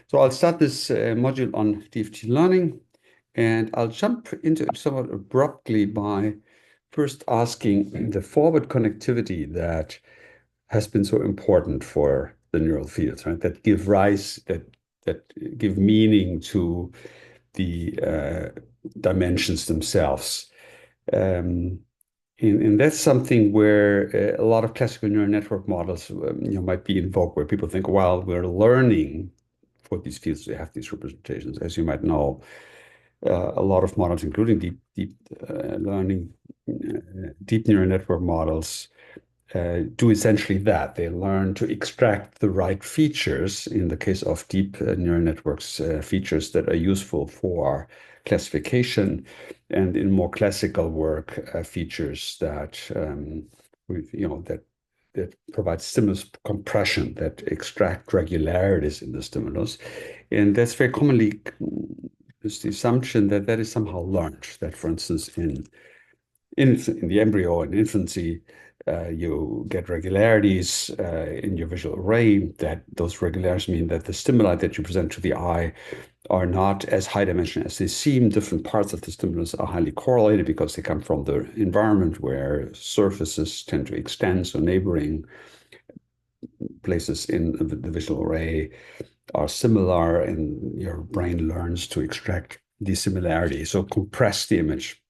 So I'll start this module on DFT learning, and I'll jump into it somewhat abruptly by first asking the forward connectivity that has been so important for the neural fields, right? That give meaning to the dimensions themselves. Um, and that's something where a lot of classical neural network models, might be invoked, where people think, well, we're learning for these fields. We have these representations, as you might know. A lot of models, including deep neural network models, do essentially that. They learn to extract the right features, in the case of deep neural networks, features that are useful for classification, and in more classical work, features that that provide stimulus compression, that extract regularities in the stimulus. And that's very commonly is the assumption that that is somehow learned. That, for instance, in the embryo and infancy, you get regularities in your visual array. That those regularities mean that the stimuli that you present to the eye are not as high dimension as they seem. Different parts of the stimulus are highly correlated because they come from the environment where surfaces tend to extend. So neighboring places in the visual array are similar, and your brain learns to extract these similarities, so compress the image.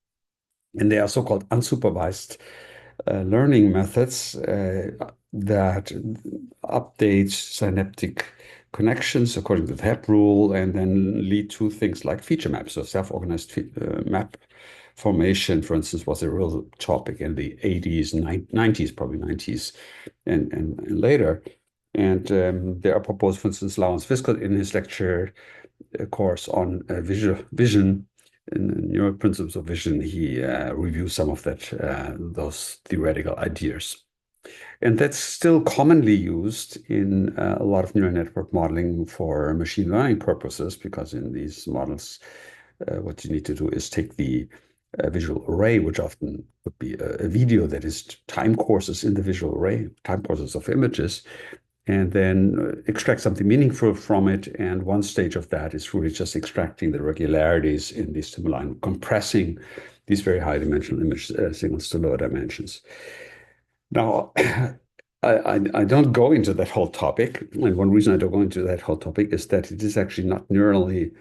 And they are so-called unsupervised learning methods that update synaptic connections according to the Hebb rule, and then lead to things like feature maps. So self-organized map formation, for instance, was a real topic in the 80s, 90s, probably 90s, and later. And there are proposed, for instance, Lawrence Viscott in his lecture course on vision in neural principles of vision, he reviews some of those theoretical ideas. And that's still commonly used in a lot of neural network modeling for machine learning purposes, because in these models, what you need to do is take the visual array, which often would be a video that is time courses in the visual array, time courses of images, and then extract something meaningful from it. And one stage of that is really just extracting the regularities in the stimuli and compressing these very high dimensional image signals to lower dimensions. Now, I don't go into that whole topic. And one reason I don't go into that whole topic is that it is actually not neurally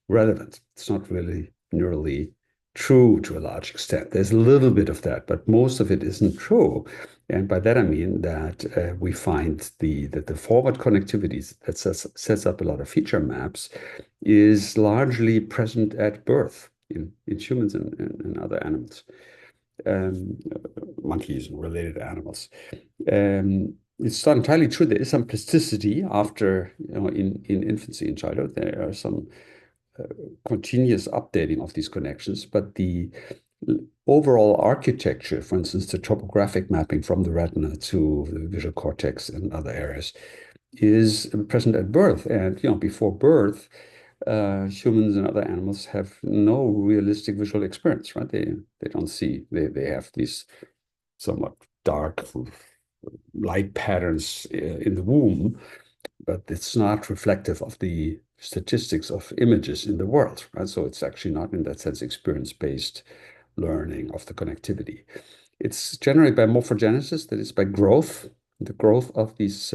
relevant. It's not really neurally true to a large extent. There's a little bit of that, but most of it isn't true. And by that I mean that we find that the forward connectivities that sets up a lot of feature maps is largely present at birth in humans and other animals, um, monkeys and related animals. It's not entirely true. There is some plasticity after, in infancy and childhood. There are some uh, continuous updating of these connections, but the overall architecture, for instance, the topographic mapping from the retina to the visual cortex and other areas, is present at birth. And before birth, humans and other animals have no realistic visual experience, right? They don't see. They have these somewhat dark light patterns in the womb, but it's not reflective of the statistics of images in the world, right? So it's actually not, in that sense, experience-based learning of the connectivity. It's generated by morphogenesis, that is by growth, the growth of these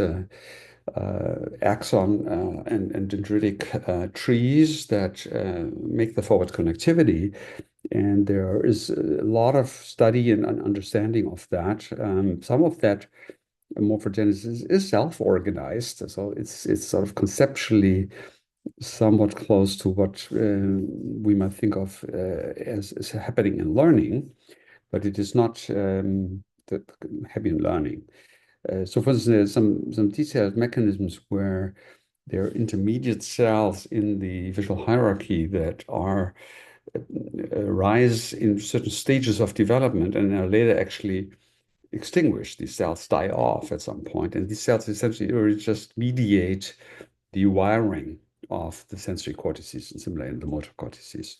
axon and dendritic trees that make the forward connectivity. And there is a lot of study and understanding of that. Some of that morphogenesis is self-organized, so it's sort of conceptually somewhat close to what we might think of as happening in learning, but it is not the Hebbian learning. So, for instance, there's some detailed mechanisms where there are intermediate cells in the visual hierarchy that rise in certain stages of development and are later actually extinguished. These cells die off at some point, and these cells essentially just mediate the wiring of the sensory cortices and similarly in the motor cortices.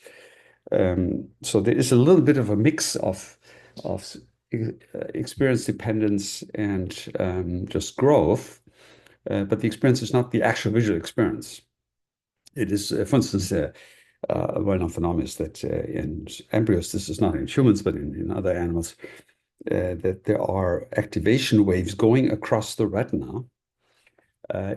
So there is a little bit of a mix of experience dependence and just growth, but the experience is not the actual visual experience. It is, for instance, a well-known phenomenon is that in embryos, this is not in humans, but in other animals, that there are activation waves going across the retina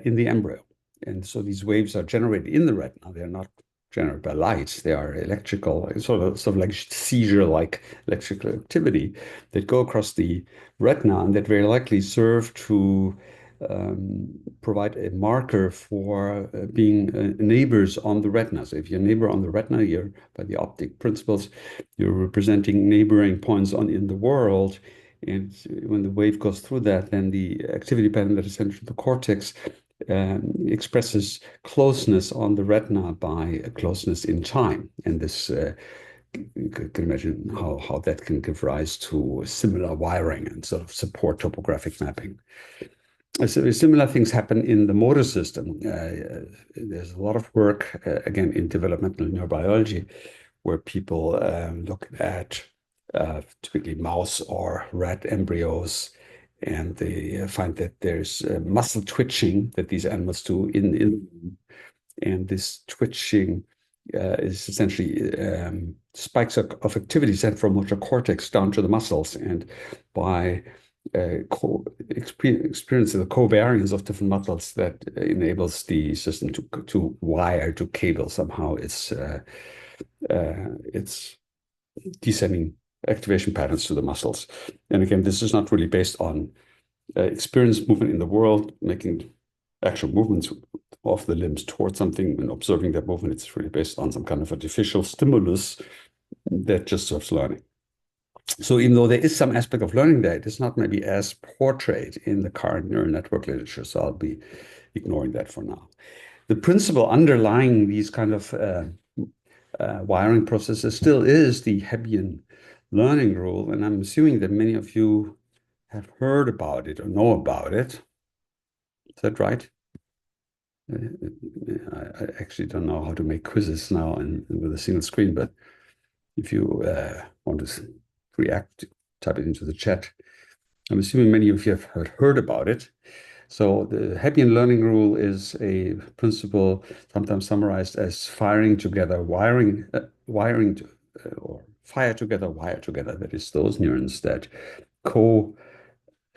in the embryo. And so these waves are generated in the retina. They're not generated by light. They are electrical, sort of like seizure-like electrical activity that go across the retina and that very likely serve to provide a marker for being neighbors on the retina. So if you're a neighbor on the retina, you're, by the optic principles, you're representing neighboring points on in the world. And when the wave goes through that, then the activity pattern that is central to the cortex expresses closeness on the retina by closeness in time. And this, you can imagine how that can give rise to similar wiring and sort of support topographic mapping. So similar things happen in the motor system. There's a lot of work, again, in developmental neurobiology, where people look at typically mouse or rat embryos, and they find that there's muscle twitching that these animals do and this twitching is essentially spikes of activity sent from motor cortex down to the muscles, and by experience the covariance of different muscles that enables the system to wire to cable somehow its descending activation patterns to the muscles. And again, this is not really based on experience movement in the world, making actual movements of the limbs towards something and observing that movement. It's really based on some kind of artificial stimulus that just serves learning. So even though there is some aspect of learning there, it is not maybe as portrayed in the current neural network literature. So I'll be ignoring that for now. The principle underlying these kind of wiring processes still is the Hebbian learning rule. And I'm assuming that many of you have heard about it or know about it. Is that right? I actually don't know how to make quizzes now and with a single screen, but if you want to react, type it into the chat. I'm assuming many of you have heard about it. So the Hebbian learning rule is a principle sometimes summarized as firing together, or fire together, wire together. That is, those neurons that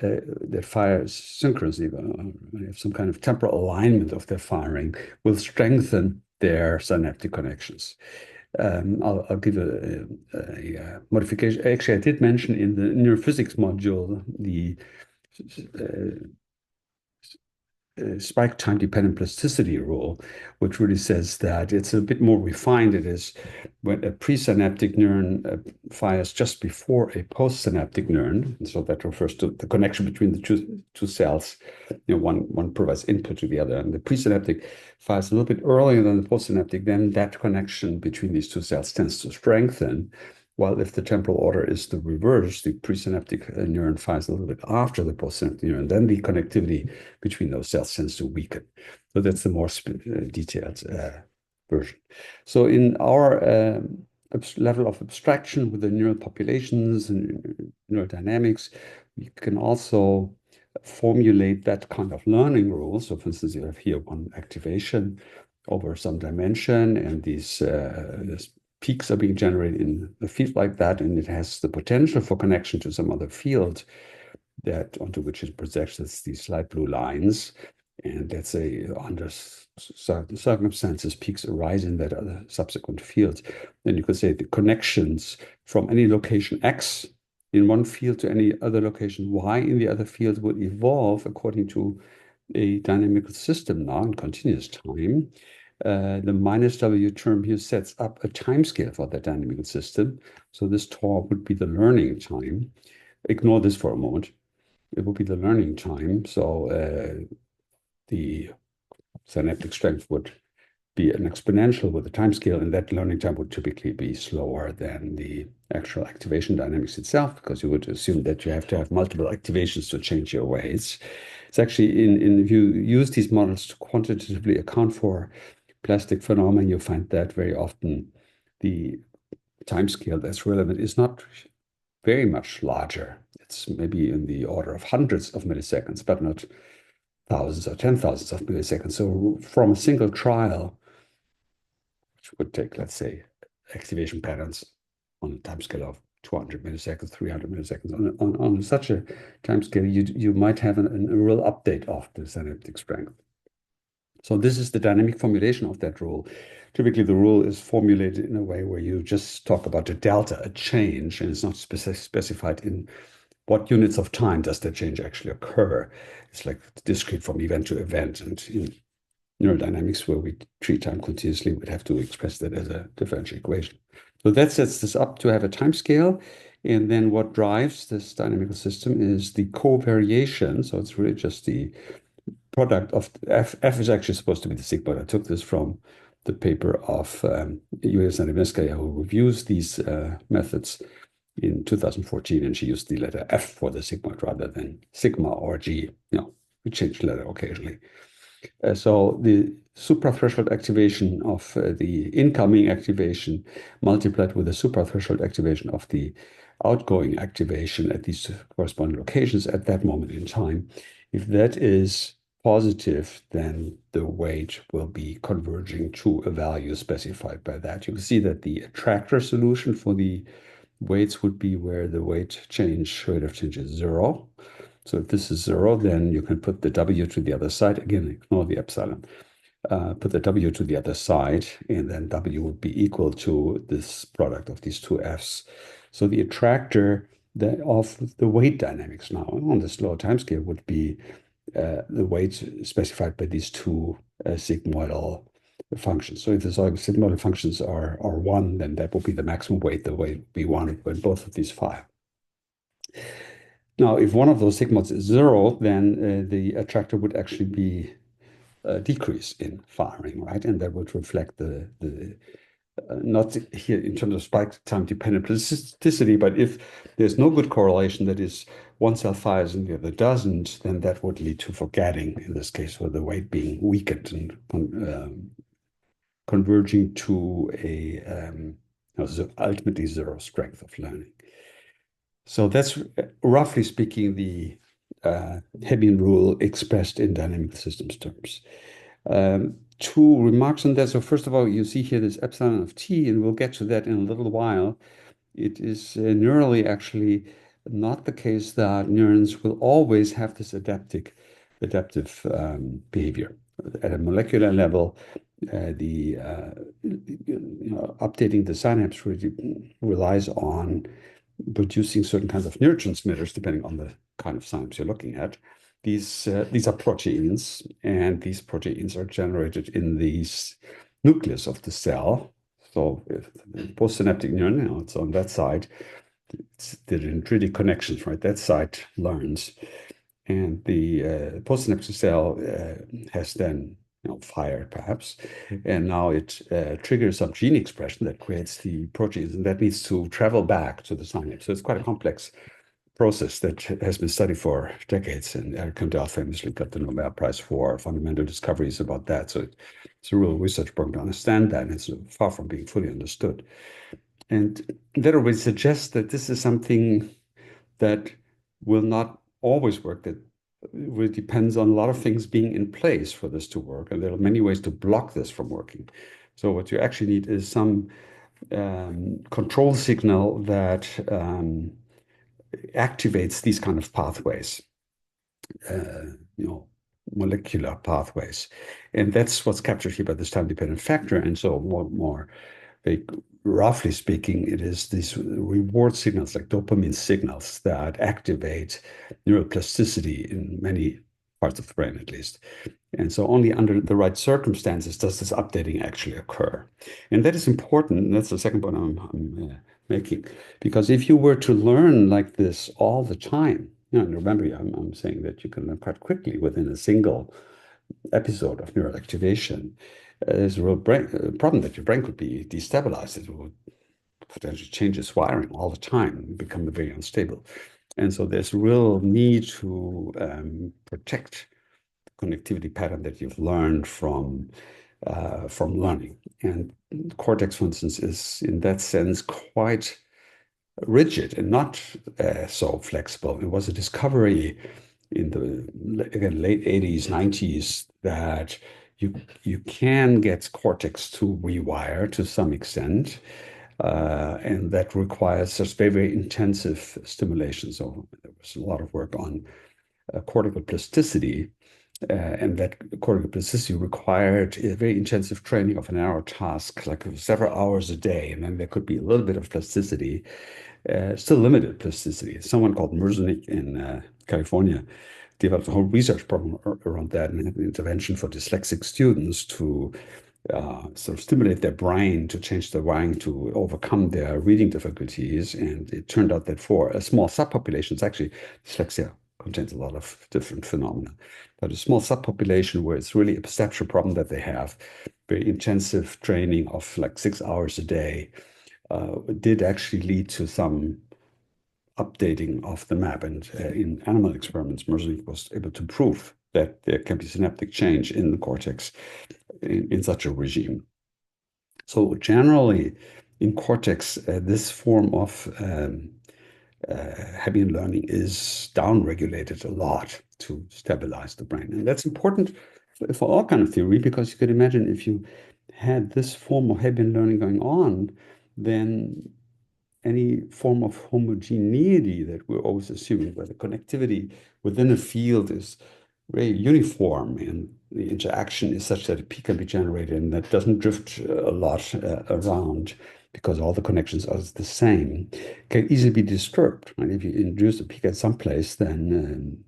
that fire synchronously, have some kind of temporal alignment of their firing, will strengthen their synaptic connections. I'll give a modification. Actually, I did mention in the neurophysics module the spike time dependent plasticity rule, which really says that it's a bit more refined. It is when a presynaptic neuron fires just before a postsynaptic neuron. And so that refers to the connection between the two cells. One provides input to the other. And the presynaptic fires a little bit earlier than the postsynaptic. Then that connection between these two cells tends to strengthen. While if the temporal order is the reverse, the presynaptic neuron fires a little bit after the postsynaptic neuron, then the connectivity between those cells tends to weaken. So that's the more detailed version. So in our level of abstraction with the neural populations and neurodynamics, we can also formulate that kind of learning rule. So for instance, you have here one activation over some dimension, and these peaks are being generated in a field like that, and it has the potential for connection to some other field that onto which it projects these light blue lines. And let's say under certain circumstances, peaks arise in that other subsequent field. Then you could say the connections from any location X in one field to any other location Y in the other field will evolve according to a dynamical system now in continuous time. The minus W term here sets up a timescale for that dynamical system. So this tau would be the learning time. Ignore this for a moment. It would be the learning time. So the synaptic strength would be an exponential with the timescale, and that learning time would typically be slower than the actual activation dynamics itself, because you would assume that you have to have multiple activations to change your weights. It's actually, if you use these models to quantitatively account for plastic phenomena, you find that very often the timescale that's relevant is not very much larger. It's maybe in the order of hundreds of milliseconds, but not thousands or 10,000s of milliseconds. So from a single trial, would take, let's say, activation patterns on a time scale of 200 milliseconds, 300 milliseconds. On such a time scale, you might have a real update of the synaptic strength. So this is the dynamic formulation of that rule. Typically, the rule is formulated in a way where you just talk about a delta, a change, and it's not specified in what units of time does that change actually occur. It's like discrete from event to event. And in neurodynamics, where we treat time continuously, we'd have to express that as a differential equation. So that sets this up to have a time scale. And then what drives this dynamical system is the covariation. So it's really just the product of F. F is actually supposed to be the sigma. I took this from the paper of Yulia Zanimeskaya, who reviews these methods in 2014, and she used the letter F for the sigmoid rather than sigma or G. We change the letter occasionally. So the suprathreshold activation of the incoming activation multiplied with the suprathreshold activation of the outgoing activation at these corresponding locations at that moment in time. If that is positive, then the weight will be converging to a value specified by that. You can see that the attractor solution for the weights would be where the weight rate of change is 0. So if this is 0, then you can put the W to the other side. Again, ignore the epsilon. Put the W to the other side, and then W would be equal to this product of these two Fs. So the attractor of the weight dynamics now on this lower time scale would be the weight specified by these two sigmoidal functions. So if the sigmoidal functions are 1, then that will be the maximum weight. The weight would be 1 when both of these fire. Now, if one of those sigmoids is 0, then the attractor would actually be a decrease in firing, right? And that would reflect the not here in terms of spike time dependent plasticity, but if there's no good correlation, that is, one cell fires and the other doesn't, then that would lead to forgetting, in this case, with the weight being weakened and converging to ultimately 0 strength of learning. So that's roughly speaking the Hebbian rule expressed in dynamic systems terms. Two remarks on that. So first of all, you see here this epsilon of t, and we'll get to that in a little while. It is neurally actually not the case that neurons will always have this adaptive behavior. At a molecular level, updating the synapse really relies on producing certain kinds of neurotransmitters, depending on the kind of synapse you're looking at. These are proteins, and these proteins are generated in the nucleus of the cell. So if the postsynaptic neuron, it's on that side. It's the dendritic connections, right? That side learns. And the postsynaptic cell has then fired, perhaps. And now it triggers some gene expression that creates the proteins, and that needs to travel back to the synapse. So it's quite a complex process that has been studied for decades, and Eric Kandel famously got the Nobel Prize for fundamental discoveries about that. So it's a real research program to understand that, and it's far from being fully understood. And that already suggests that this is something that will not always work, that it depends on a lot of things being in place for this to work, and there are many ways to block this from working. So what you actually need is some control signal that activates these kind of pathways, molecular pathways. And that's what's captured here by this time-dependent factor. And so more very roughly speaking, it is these reward signals, like dopamine signals, that activate neuroplasticity in many parts of the brain, at least. And so only under the right circumstances does this updating actually occur. And that is important. And that's the second point I'm making. Because if you were to learn like this all the time, and remember, I'm saying that you can learn quite quickly within a single episode of neural activation. There's a real problem that your brain could be destabilized. It would potentially change its wiring all the time and become very unstable. And so there's real need to protect the connectivity pattern that you've learned from learning. And cortex, for instance, is in that sense quite rigid and not so flexible. It was a discovery in the late 80s, 90s that you can get cortex to rewire to some extent, and that requires just very, very intensive stimulation. So there was a lot of work on cortical plasticity, and that cortical plasticity required a very intensive training of an hour task, like several hours a day, and then there could be a little bit of plasticity, still limited plasticity. Someone called Merzenich in California developed a whole research program around that and had an intervention for dyslexic students to sort of stimulate their brain to change their wiring to overcome their reading difficulties. And it turned out that for a small subpopulation, it's actually dyslexia contains a lot of different phenomena, but a small subpopulation where it's really a perceptual problem that they have, very intensive training of like 6 hours a day did actually lead to some updating of the map. And in animal experiments, Merzenich was able to prove that there can be synaptic change in the cortex in such a regime. So generally, in cortex, this form of Hebbian learning is downregulated a lot to stabilize the brain. And that's important for all kind of theory, because you could imagine if you had this form of Hebbian learning going on, then any form of homogeneity that we're always assuming, where the connectivity within a field is very uniform and the interaction is such that a peak can be generated and that doesn't drift a lot around because all the connections are the same, can easily be disturbed. Right? If you introduce a peak at some place, then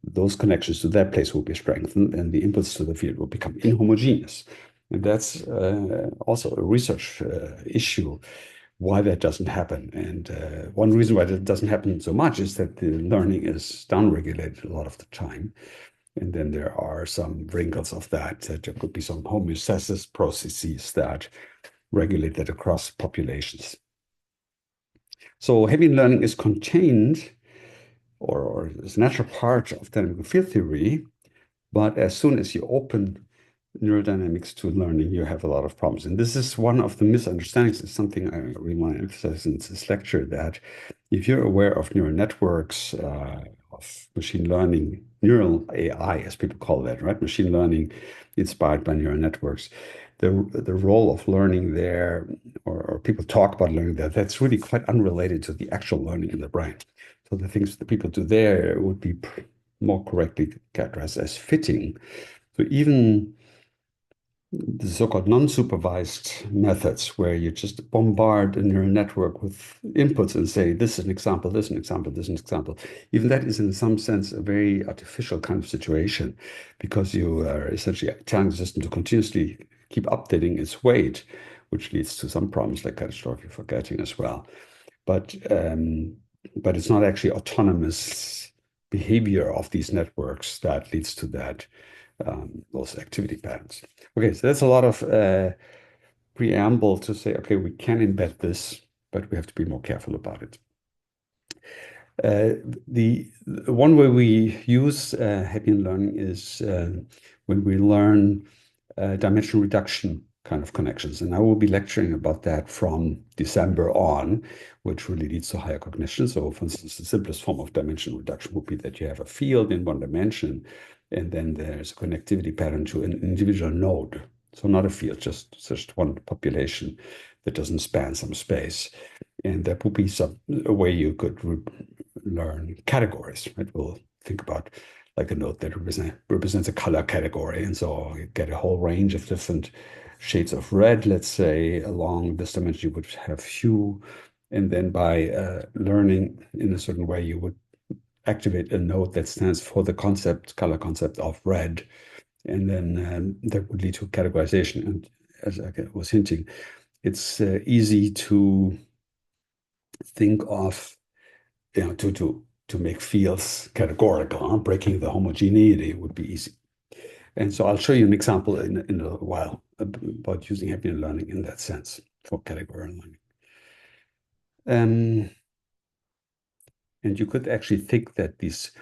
those connections to that place will be strengthened and the inputs to the field will become inhomogeneous. And that's also a research issue why that doesn't happen. And one reason why that doesn't happen so much is that the learning is downregulated a lot of the time. And then there are some wrinkles of that there could be some homeostasis processes that regulate that across populations. So Hebbian learning is contained or is a natural part of dynamical field theory, but as soon as you open neurodynamics to learning, you have a lot of problems. And this is one of the misunderstandings. It's something I really want to emphasize in this lecture, that if you're aware of neural networks, of machine learning, neural AI, as people call that, right? Machine learning inspired by neural networks. The role of learning there, or people talk about learning there, that's really quite unrelated to the actual learning in the brain. So the things that people do there would be more correctly characterized as fitting. So even the so-called non-supervised methods, where you just bombard a neural network with inputs and say, this is an example, this is an example, this is an example. Even that is in some sense a very artificial kind of situation, because you are essentially telling the system to continuously keep updating its weight, which leads to some problems like catastrophic forgetting as well. But it's not actually autonomous behavior of these networks that leads to that those activity patterns. Okay, so that's a lot of preamble to say, okay, we can embed this, but we have to be more careful about it. The one way we use Hebbian learning is when we learn dimension reduction kind of connections. And I will be lecturing about that from December on, which really leads to higher cognition. So for instance, the simplest form of dimension reduction would be that you have a field in one dimension, and then there's a connectivity pattern to an individual node. So not a field, just one population that doesn't span some space. And that would be a way you could learn categories, right? We'll think about like a node that represents a color category. And so you get a whole range of different shades of red, let's say. Along this dimension, you would have hue. And then by learning in a certain way, you would activate a node that stands for the color concept of red. And then that would lead to categorization. And as I was hinting, it's easy to think of, to make fields categorical. Breaking the homogeneity would be easy. And so I'll show you an example in a while about using Hebbian learning in that sense for categorical learning. And you could actually think that these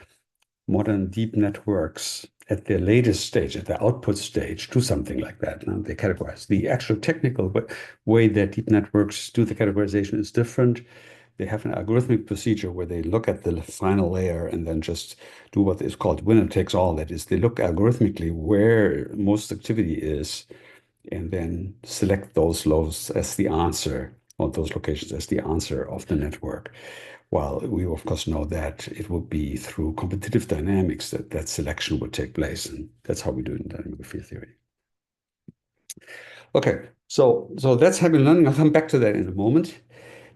modern deep networks at their latest stage, at the output stage, do something like that. Now they categorize. The actual technical way that deep networks do the categorization is different. they have an algorithmic procedure where they look at the final layer and then just do what is called winner takes all. That is, they look algorithmically where most activity is and then select those lows as the answer, or those locations as the answer of the network. While we, of course, know that it would be through competitive dynamics that that selection would take place. And that's how we do it in dynamical field theory. Okay, so that's Hebbian learning. I'll come back to that in a moment.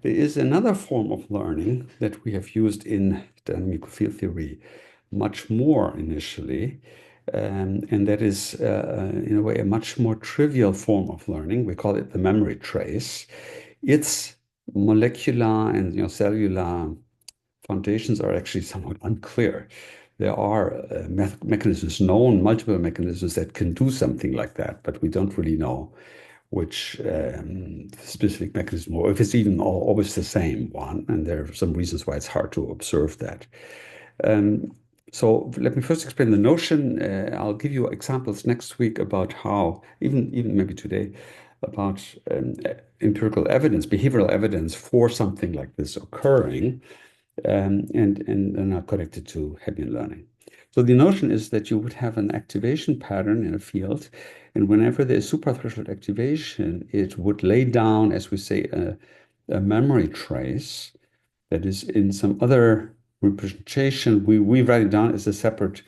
There is another form of learning that we have used in dynamical field theory much more initially, and that is, in a way, a much more trivial form of learning. We call it the memory trace. Its molecular and cellular foundations are actually somewhat unclear. There are mechanisms known, multiple mechanisms that can do something like that, but we don't really know which specific mechanism, or if it's even always the same one. And there are some reasons why it's hard to observe that. Um, so let me first explain the notion. I'll give you examples next week about how, even maybe today, about empirical evidence, behavioral evidence for something like this occurring, and are connected to Hebbian learning. So the notion is that you would have an activation pattern in a field, and whenever there's suprathreshold activation, it would lay down, as we say, a memory trace that is in some other representation. We write it down as a separate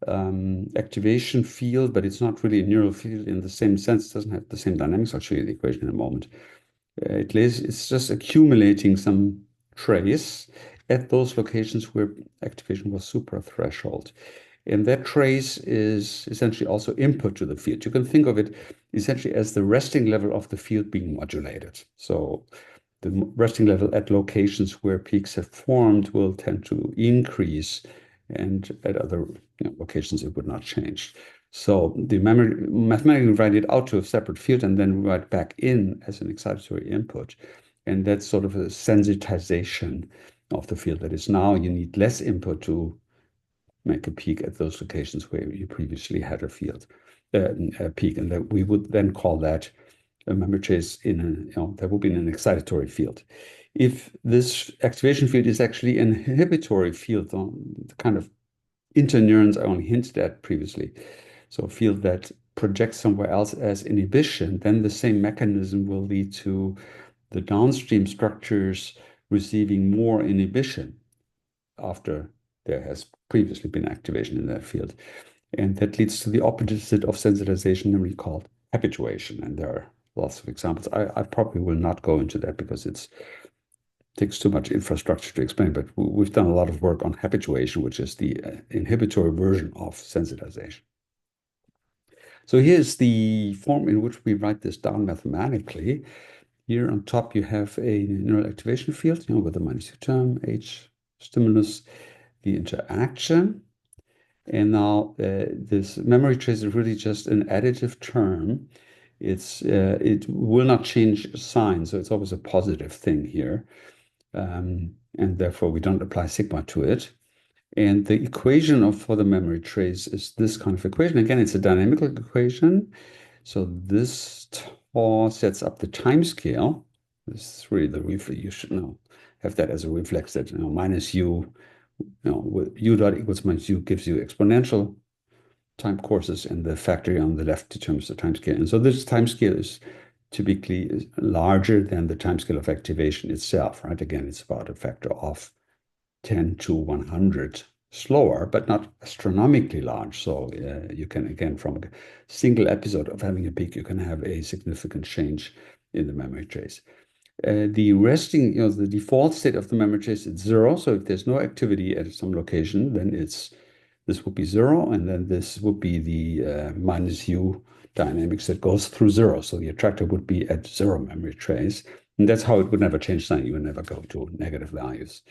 activation field, but it's not really a neural field in the same sense. It doesn't have the same dynamics. I'll show you the equation in a moment. It's just accumulating some trace at those locations where activation was suprathreshold. And that trace is essentially also input to the field. You can think of it essentially as the resting level of the field being modulated. So the resting level at locations where peaks have formed will tend to increase, and at other locations it would not change. So the memory mathematically write it out to a separate field and then write back in as an excitatory input. And that's sort of a sensitization of the field. That is, now you need less input to make a peak at those locations where you previously had a field, a peak. And that we would then call that a memory trace that would be in an excitatory field. If this activation field is actually an inhibitory field, the kind of interneurons I only hinted at previously, so a field that projects somewhere else as inhibition, then the same mechanism will lead to the downstream structures receiving more inhibition after there has previously been activation in that field. And that leads to the opposite of sensitization, namely called habituation. And there are lots of examples. I probably will not go into that because it takes too much infrastructure to explain, but we've done a lot of work on habituation, which is the inhibitory version of sensitization. So here's the form in which we write this down mathematically. Here on top, you have a neural activation field, with the minus U term, H stimulus, the interaction. And now this memory trace is really just an additive term. It will not change sign, so it's always a positive thing here. And therefore we don't apply sigma to it. And the equation for the memory trace is this kind of equation. Again, it's a dynamical equation. So this tau sets up the time scale. This is really the reflex. You should have that as a reflex that minus u, u dot equals minus u gives you exponential time courses, and the factor on the left determines the time scale. And so this time scale is typically larger than the time scale of activation itself, right? Again, it's about a factor of 10 to 100 slower, but not astronomically large. So you can, again, from a single episode of having a peak, you can have a significant change in the memory trace. The resting, the default state of the memory trace is 0. So if there's no activity at some location, then this would be 0, and then this would be the minus u dynamics that goes through 0. So the attractor would be at 0 memory trace, and that's how it would never change sign. You would never go to negative values.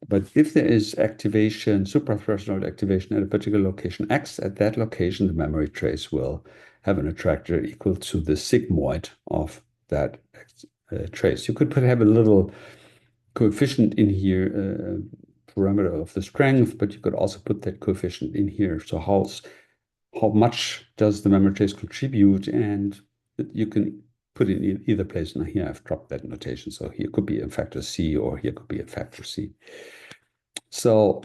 But if there is activation, suprathreshold activation at a particular location X, at that location, the memory trace will have an attractor equal to the sigmoid of that trace. You could have a little coefficient in here, parameter of the strength, but you could also put that coefficient in here. So how much does the memory trace contribute? And you can put it in either place. Now here I've dropped that notation. So here could be a factor C, or here could be a factor C. So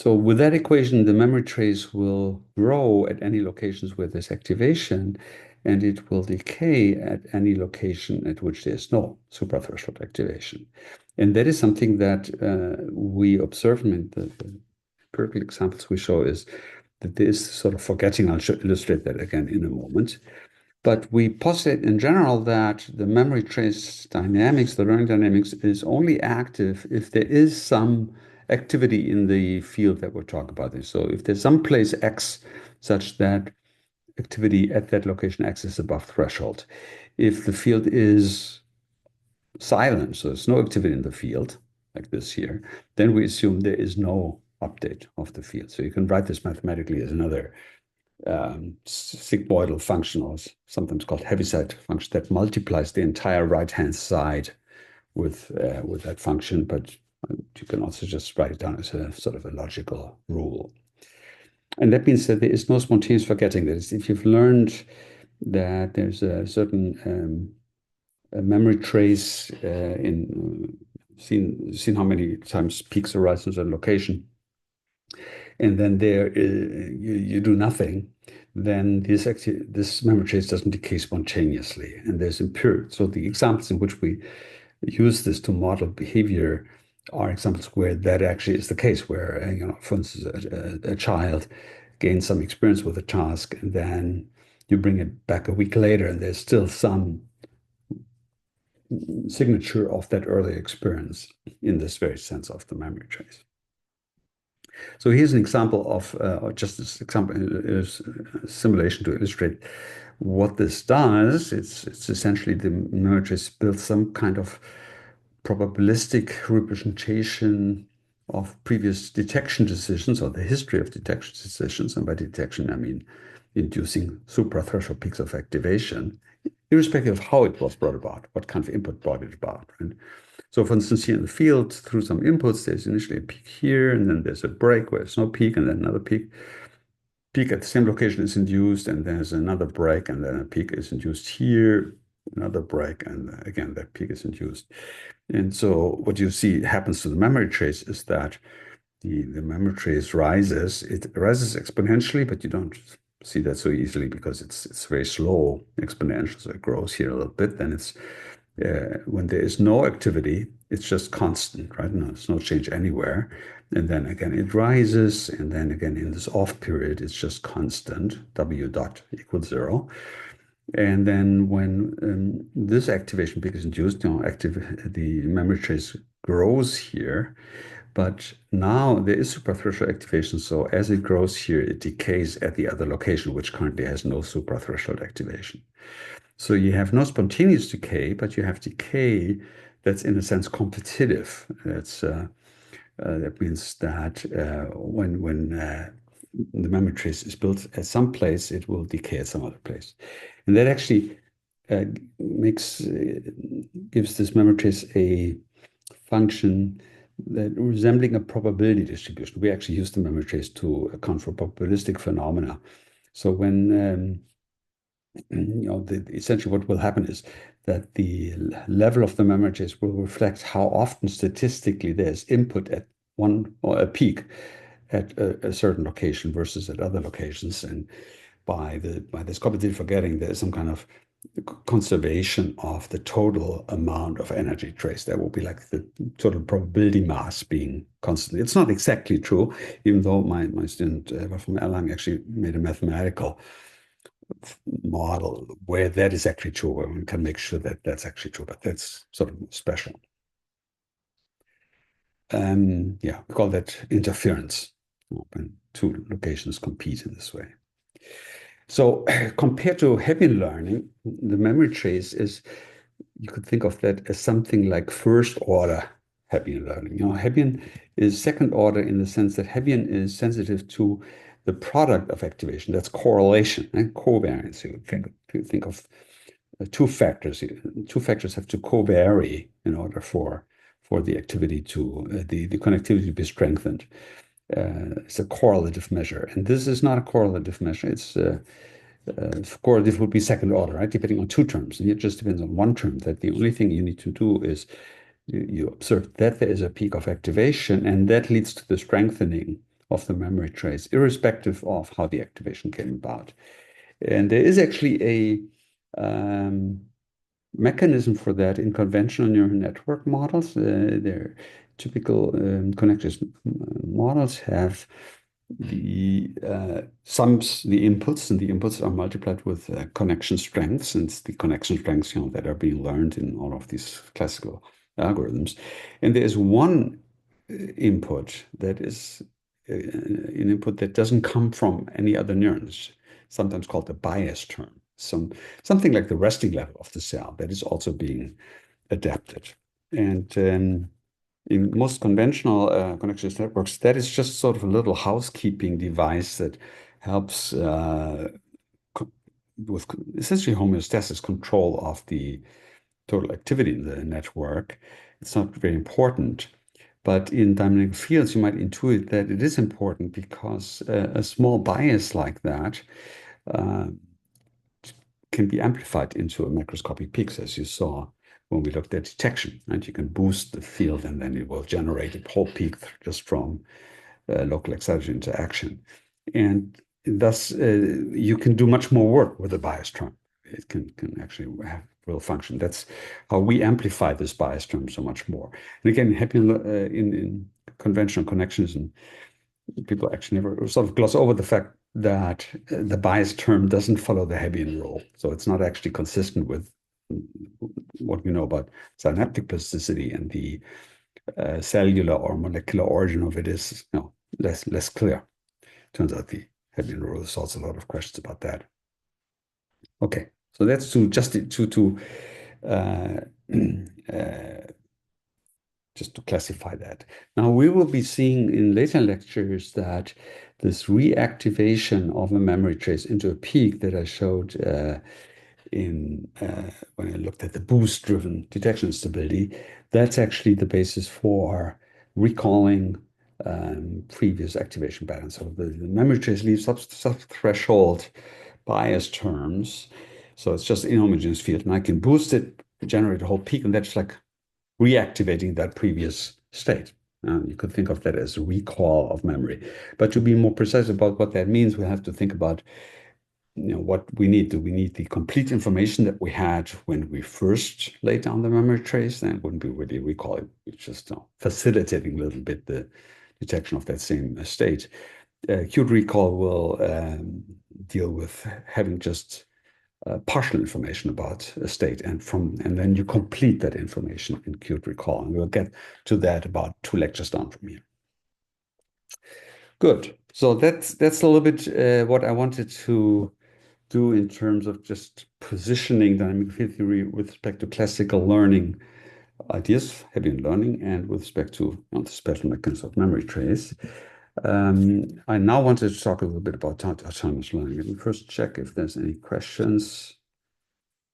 with that equation, the memory trace will grow at any locations where there's activation, and it will decay at any location at which there's no suprathreshold activation. And that is something that we observe in the empirical examples we show, is that there is sort of forgetting. I'll illustrate that again in a moment. But we posit in general that the memory trace dynamics, the learning dynamics, is only active if there is some activity in the field that we're talking about. So if there's some place X such that activity at that location X is above threshold. If the field is silent, so there's no activity in the field, like this here, then we assume there is no update of the field. So you can write this mathematically as another sigmoidal function, or sometimes called Heaviside function, that multiplies the entire right-hand side with that function. But you can also just write it down as a sort of a logical rule. And that means that there is no spontaneous forgetting. That is, if you've learned that there's a certain a memory trace seen how many times peaks arise in a certain location, and then there you do nothing, then this memory trace doesn't decay spontaneously, and there's empirical. So the examples in which we use this to model behavior are examples where that actually is the case, where for instance, a child gains some experience with a task, and then you bring it back a week later, and there's still some signature of that earlier experience in this very sense of the memory trace. So here's an example of, or just this example is a simulation to illustrate what this does. It's essentially the memory trace builds some kind of probabilistic representation of previous detection decisions, or the history of detection decisions. And by detection, I mean inducing suprathreshold peaks of activation, irrespective of how it was brought about, what kind of input brought it about. And so, for instance, here in the field, through some inputs, there's initially a peak here, and then there's a break where there's no peak, and then another peak. Peak at the same location is induced, and there's another break, and then a peak is induced here, another break, and again, that peak is induced. And so what you see happens to the memory trace is that the memory trace rises. It rises exponentially, but you don't see that so easily because it's very slow exponential. So it grows here a little bit. Then it's when there is no activity, it's just constant, right? No, there's no change anywhere. And then again, it rises. And then again, in this off period, it's just constant, W dot equals 0. And then when this activation peak is induced, the memory trace grows here. But now there is suprathreshold activation. So as it grows here, it decays at the other location, which currently has no suprathreshold activation. So you have no spontaneous decay, but you have decay that's in a sense competitive. That means that when the memory trace is built at some place, it will decay at some other place. And that actually gives this memory trace a function that resembling a probability distribution. We actually use the memory trace to account for probabilistic phenomena. So when essentially what will happen is that the level of the memory trace will reflect how often statistically there's input at one, or a peak at a certain location versus at other locations. And by this competitive forgetting, there's some kind of conservation of the total amount of energy trace. That will be like the total probability mass being constant. It's not exactly true, even though my student from Erlangen actually made a mathematical model where that is actually true, where we can make sure that that's actually true, but that's sort of special. Yeah, we call that interference when two locations compete in this way. So compared to Hebbian learning, the memory trace is, you could think of that as something like first order Hebbian learning. Hebbian is second order in the sense that Hebbian is sensitive to the product of activation. That's correlation and covariance. You think of two factors. Two factors have to covary in order for the activity to the connectivity to be strengthened. It's a correlative measure, and this is not a correlative measure. Of course, this would be second order, right? Depending on two terms. And it just depends on one term, that the only thing you need to do is you observe that there is a peak of activation, and that leads to the strengthening of the memory trace, irrespective of how the activation came about. And there is actually a mechanism for that in conventional neural network models. Their typical connectors models have the sums, the inputs, and the inputs are multiplied with connection strengths, and it's the connection strengths, that are being learned in all of these classical algorithms. And there is one input that is an input that doesn't come from any other neurons, sometimes called the bias term. Something like the resting level of the cell that is also being adapted. And in most conventional connections networks, that is just sort of a little housekeeping device that helps with essentially homeostasis, control of the total activity in the network. It's not very important. But in dynamic fields, you might intuit that it is important because a small bias like that uh, can be amplified into a macroscopic peaks, as you saw when we looked at detection. And you can boost the field, and then it will generate a whole peak just from local acceleration interaction. And thus, you can do much more work with a bias term. It can actually have real function. That's how we amplify this bias term so much more. And again, in conventional connectionism, people actually never sort of gloss over the fact that the bias term doesn't follow the Hebbian rule. So it's not actually consistent with what we know about synaptic plasticity, and the cellular or molecular origin of it is less clear. Turns out the Hebbian rule solves a lot of questions about that. Okay, so that's uh, uh, just to classify that. Now, we will be seeing in later lectures that this reactivation of a memory trace into a peak that I showed when I looked at the boost-driven detection stability, that's actually the basis for recalling previous activation patterns. So the memory trace leaves sub-threshold bias terms. So it's just inhomogeneous field, and I can boost it, generate a whole peak, and that's like reactivating that previous state. You could think of that as a recall of memory. But to be more precise about what that means, we have to think about what we need. Do we need the complete information that we had when we first laid down the memory trace? Then it wouldn't be really recall. It's just facilitating a little bit the detection of that same state. Acute recall will deal with having just partial information about a state, and then you complete that information in acute recall. And we'll get to that about 2 lectures down from here. Good. So that's a little bit what I wanted to do in terms of just positioning dynamic field theory with respect to classical learning ideas, Hebbian learning, and with respect to the special mechanism of memory trace. I now wanted to talk a little bit about autonomous learning. Let me first check if there's any questions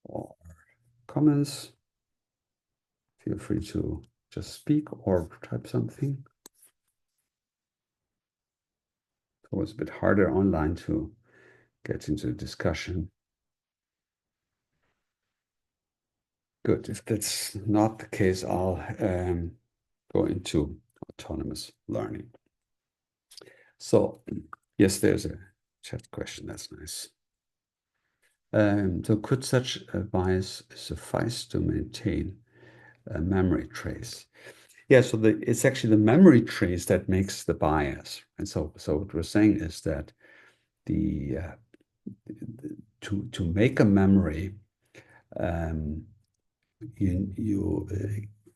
or comments. Feel free to just speak or type something. It's always a bit harder online to get into a discussion. Good. If that's not the case, I'll go into autonomous learning. So, yes, there's a chat question. That's nice. So could such a bias suffice to maintain a memory trace? Yeah, so it's actually the memory trace that makes the bias. And so what we're saying is that the to make a memory,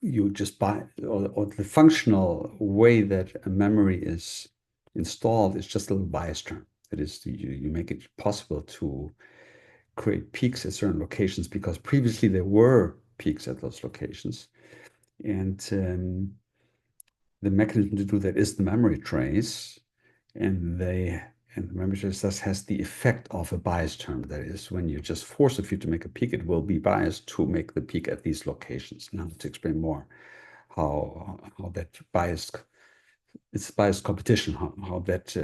you just buy, or the functional way that a memory is installed is just a little bias term. That is, you make it possible to create peaks at certain locations because previously there were peaks at those locations. And the mechanism to do that is the memory trace. And the memory trace thus has the effect of a bias term. That is, when you just force a field to make a peak, it will be biased to make the peak at these locations. Now, to explain more how that bias it's biased competition, how that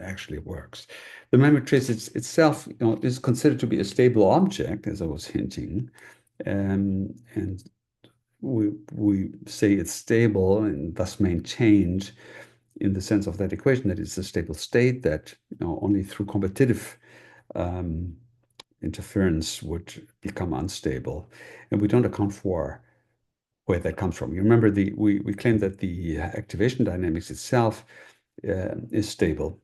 actually works. The memory trace itself, is considered to be a stable object, as I was hinting, and we say it's stable and thus maintained in the sense of that equation that it's a stable state that only through competitive um, interference would become unstable, and we don't account for where that comes from. You remember we claim that the activation dynamics itself is stable,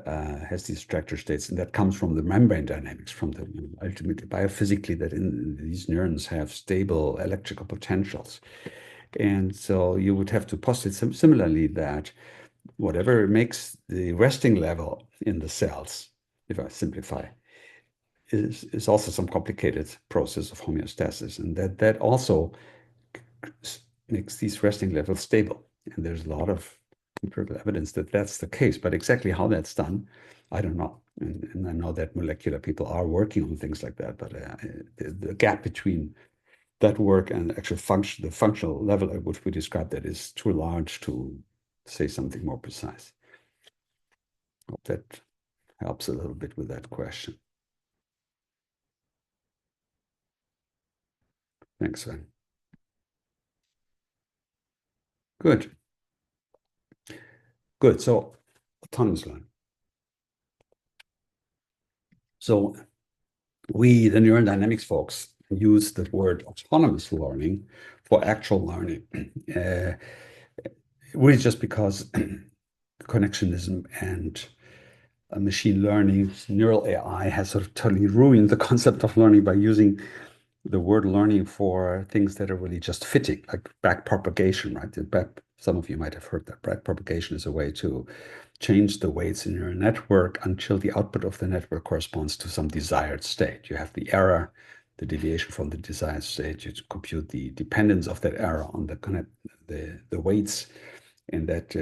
has these structure states, and that comes from the membrane dynamics, from the ultimately biophysically that in these neurons have stable electrical potentials. And so you would have to postulate similarly that whatever makes the resting level in the cells, if I simplify, is also some complicated process of homeostasis, and that also makes these resting levels stable. And there's a lot of empirical evidence that that's the case, but exactly how that's done, I don't know. And I know that molecular people are working on things like that, but the gap between that work and actual the functional level at which we describe that is too large to say something more precise. Hope that helps a little bit with that question. Thanks, Sven. Good. Good. So autonomous learning. So we, the neurodynamics folks, use the word autonomous learning for actual learning. Really just because connectionism and machine learning, neural AI has sort of totally ruined the concept of learning by using the word learning for things that are really just fitting, like backpropagation, right? Some of you might have heard that backpropagation is a way to change the weights in your network until the output of the network corresponds to some desired state. You have the error, the deviation from the desired state. You compute the dependence of that error on the weights, and that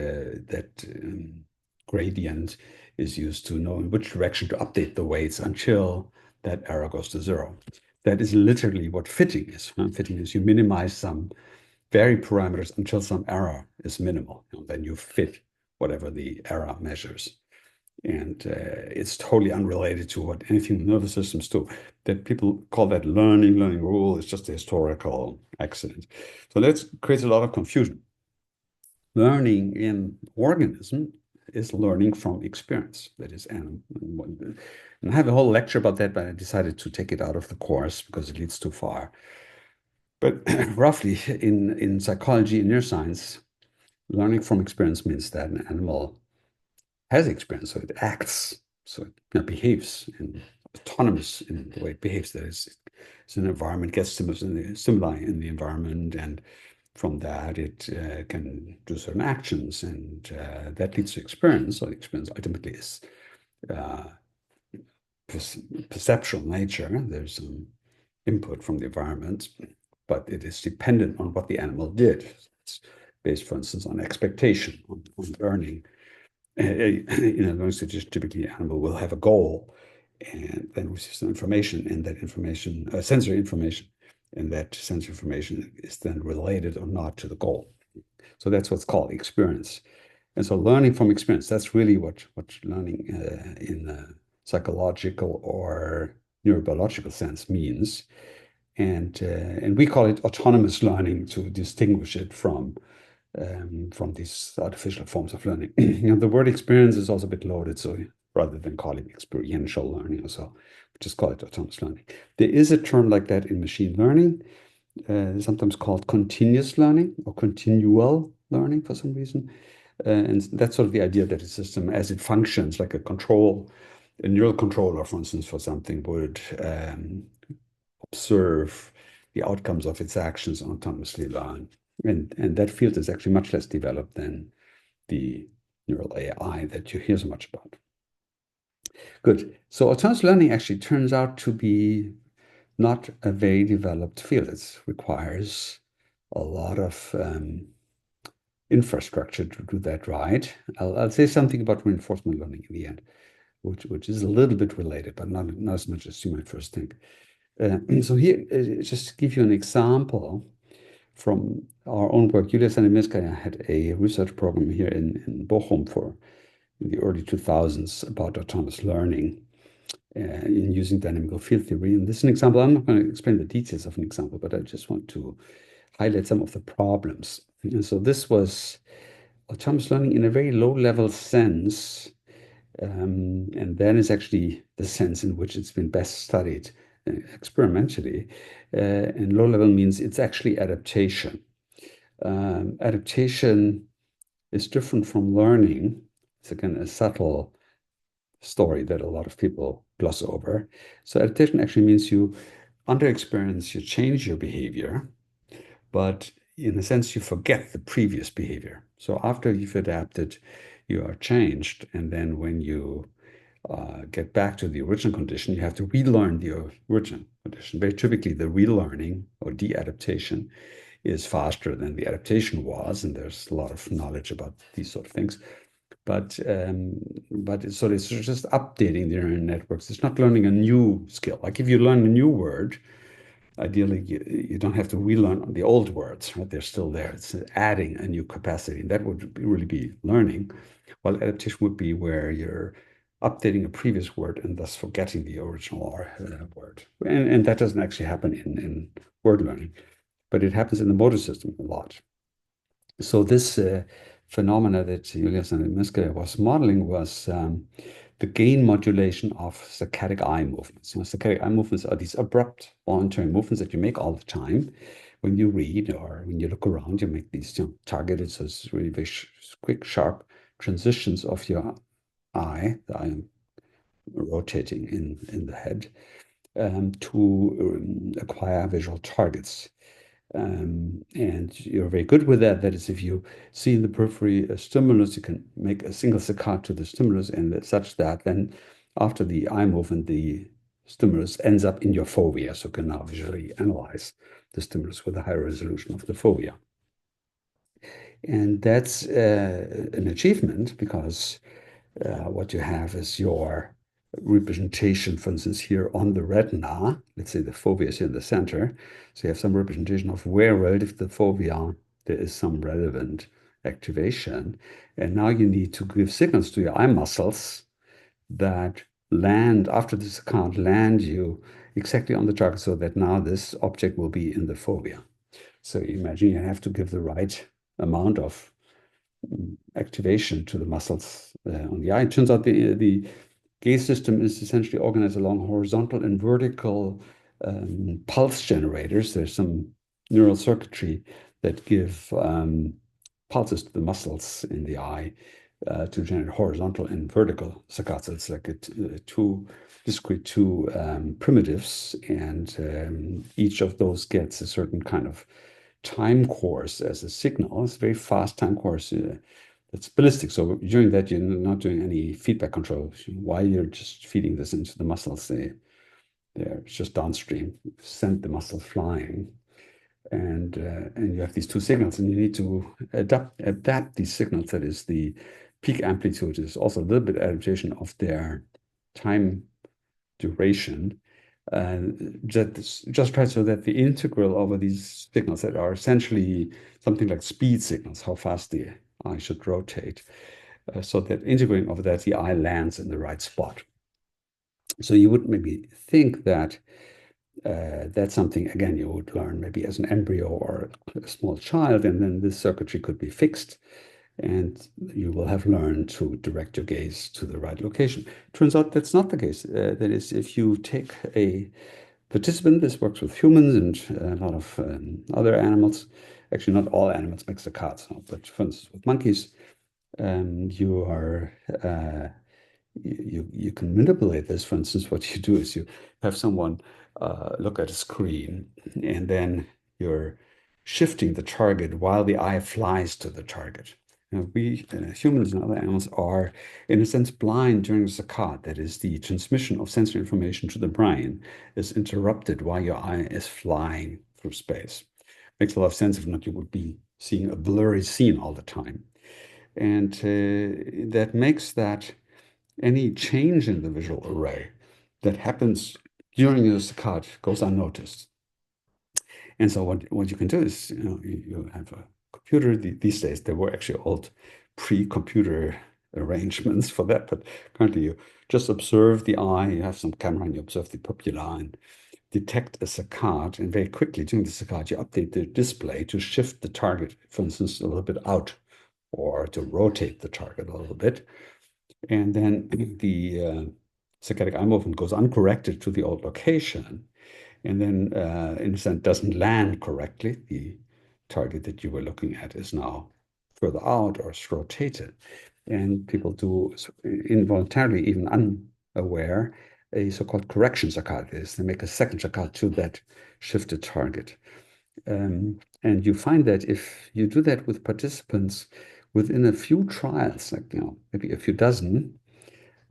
gradient is used to know in which direction to update the weights until that error goes to zero. That is literally what fitting is. Fitting is you minimize some vary parameters until some error is minimal. Then you fit whatever the error measures. And it's totally unrelated to what anything nervous systems do. That people call that learning rule. It's just a historical accident. So that creates a lot of confusion. Learning in organism is learning from experience. That is animal. And I have a whole lecture about that, but I decided to take it out of the course because it leads too far. But roughly in psychology and neuroscience, learning from experience means that an animal has experience, so it acts, so it behaves and autonomous in the way it behaves. That is, it's an environment, gets stimuli in the environment, and from that it can do certain actions, and that leads to experience. So the experience ultimately is uh, perceptual nature. There's some input from the environment, but it is dependent on what the animal did. It's based, for instance, on expectation, on learning. In a learning situation, typically the animal will have a goal and then receives some information, and that information, sensory information, and that sensory information is then related or not to the goal. So that's what's called experience. And so learning from experience, that's really what learning in a psychological or neurobiological sense means. And we call it autonomous learning to distinguish it from these artificial forms of learning. The word experience is also a bit loaded, so rather than call it experiential learning or so, just call it autonomous learning. There is a term like that in machine learning, sometimes called continuous learning or continual learning for some reason. And that's sort of the idea that a system, as it functions like a neural controller, for instance, for something, would observe the outcomes of its actions and autonomously learn. And that field is actually much less developed than the neural AI that you hear so much about. Good. So autonomous learning actually turns out to be not a very developed field. It requires a lot of infrastructure to do that right. I'll say something about reinforcement learning in the end, which is a little bit related, but not as much as you might first think. So here, just to give you an example, from our own work. Julia Sanemiskaya had a research program here in Bochum in the early 2000s about autonomous learning in using dynamical field theory. And this is an example. I'm not going to explain the details of an example, but I just want to highlight some of the problems. And so this was autonomous learning in a very low-level sense, and that is actually the sense in which it's been best studied experimentally. And low-level means it's actually adaptation. Adaptation is different from learning. It's again a subtle story that a lot of people gloss over. So adaptation actually means you, under experience, you change your behavior, but in a sense, you forget the previous behavior. So after you've adapted, you are changed. And then when you get back to the original condition, you have to relearn the original condition. Very typically, the relearning or de-adaptation is faster than the adaptation was. And there's a lot of knowledge about these sort of things. But so it's just updating the neural networks. It's not learning a new skill. Like if you learn a new word, ideally you don't have to relearn the old words, right? They're still there. It's adding a new capacity, and that would really be learning. While adaptation would be where you're updating a previous word and thus forgetting the original word. And that doesn't actually happen in word learning, but it happens in the motor system a lot. So this phenomena that Julia Sanemiska was modeling was the gain modulation of saccadic eye movements. Saccadic eye movements are these abrupt voluntary movements that you make all the time. When you read or when you look around, you make these targeted, so it's really very quick, sharp transitions of your eye, the eye rotating in the head, to acquire visual targets. And you're very good with that. That is, if you see in the periphery a stimulus, you can make a single saccade to the stimulus, and such that then after the eye movement, the stimulus ends up in your fovea. So you can now visually analyze the stimulus with a higher resolution of the fovea. And that's an achievement because what you have is your representation, for instance, here on the retina. Let's say the fovea is here in the center. So you have some representation of where relative to the fovea there is some relevant activation. And now you need to give signals to your eye muscles that land after this account, land you exactly on the target so that now this object will be in the fovea. So you imagine you have to give the right amount of activation to the muscles on the eye. It turns out the gaze system is essentially organized along horizontal and vertical pulse generators. There's some neural circuitry that give pulses to the muscles in the eye to generate horizontal and vertical saccades. It's like two discrete primitives, and each of those gets a certain kind of time course as a signal. It's a very fast time course. It's ballistic. So during that, you're not doing any feedback control. While you're just feeding this into the muscles, they're just downstream, send the muscle flying. And you have these two signals, and you need to adapt these signals. That is, the peak amplitude is also a little bit adaptation of their time duration. Just try so that the integral over these signals that are essentially something like speed signals, how fast the eye should rotate, so that integrating over that, the eye lands in the right spot. So you would maybe think that that's something, again, you would learn maybe as an embryo or a small child, and then this circuitry could be fixed, and you will have learned to direct your gaze to the right location. Turns out that's not the case. That is, if you take a participant, this works with humans and a lot of other animals. Actually, not all animals make saccades, but for instance, with monkeys, you are you can manipulate this. For instance, what you do is you have someone look at a screen, and then you're shifting the target while the eye flies to the target. Now, we humans and other animals are, in a sense, blind during the saccade. That is, the transmission of sensory information to the brain is interrupted while your eye is flying through space. Makes a lot of sense. If not, you would be seeing a blurry scene all the time. And that makes that any change in the visual array that happens during the saccade goes unnoticed. And so what you can do is, you have a computer. These days, there were actually old pre-computer arrangements for that, but currently you just observe the eye, you have some camera, and you observe the pupilla and detect a saccade, and very quickly during the saccade, you update the display to shift the target, for instance, a little bit out, or to rotate the target a little bit. And then the saccadic eye movement goes uncorrected to the old location, and then in a sense doesn't land correctly. The target that you were looking at is now further out or is rotated. And people do involuntarily, even unaware, a so-called correction saccade. They make a second saccade to that shifted target. And you find that if you do that with participants within a few trials, like maybe a few dozen,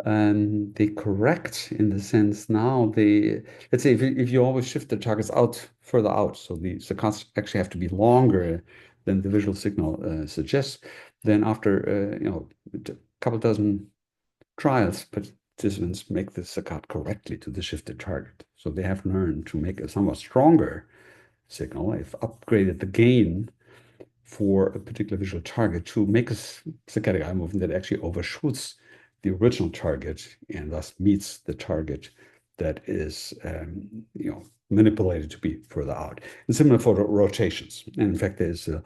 they correct in the sense now let's say if you always shift the targets out further out, so the saccades actually have to be longer than the visual signal suggests, then after a couple dozen trials, participants make the saccade correctly to the shifted target. So they have learned to make a somewhat stronger signal. They've upgraded the gain for a particular visual target to make a saccadic eye movement that actually overshoots the original target and thus meets the target that is manipulated to be further out. And similar for rotations. And in fact, there's a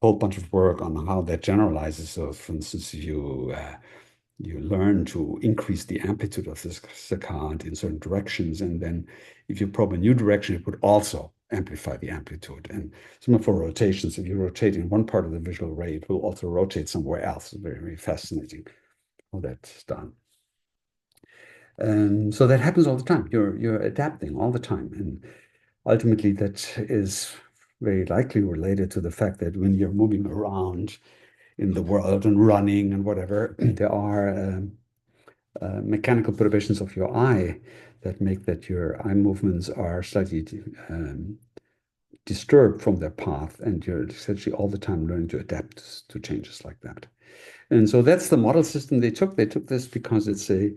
whole bunch of work on how that generalizes. So, for instance, you learn to increase the amplitude of this saccade in certain directions, and then if you probe a new direction, it would also amplify the amplitude. And similar for rotations, if you rotate in one part of the visual array, it will also rotate somewhere else. It's very, very fascinating how that's done. And so that happens all the time. You're adapting all the time, and ultimately that is very likely related to the fact that when you're moving around in the world and running and whatever, there are mechanical perturbations of your eye that make that your eye movements are slightly disturbed from their path, and you're essentially all the time learning to adapt to changes like that. And so that's the model system they took. They took this because it's a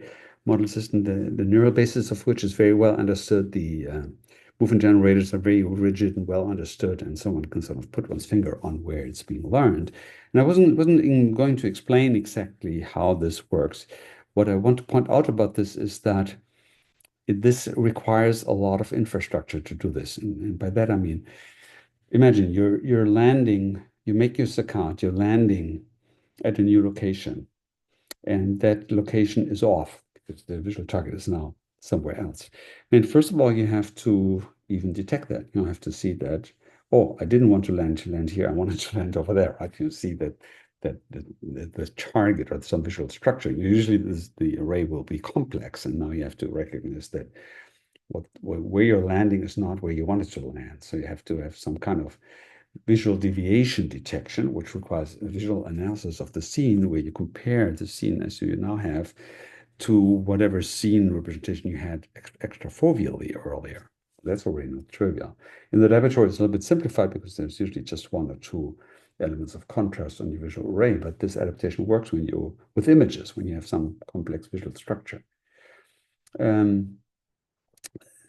model system, the neural basis of which is very well understood. The movement generators are very rigid and well understood, and someone can sort of put one's finger on where it's being learned. And I wasn't going to explain exactly how this works. What I want to point out about this is that this requires a lot of infrastructure to do this. And by that I mean, imagine you're landing, you make your saccade, you're landing at a new location, and that location is off because the visual target is now somewhere else. And first of all, you have to even detect that. You have to see that, oh, I didn't want to land here. I wanted to land over there, right? You see that the target or some visual structure. Usually the array will be complex, and now you have to recognize that where you're landing is not where you wanted to land. So you have to have some kind of visual deviation detection, which requires a visual analysis of the scene where you compare the scene as you now have to whatever scene representation you had extrafoveally earlier. That's already not trivial. In the laboratory, it's a little bit simplified because there's usually just one or two elements of contrast on your visual array, but this adaptation works with images, when you have some complex visual structure.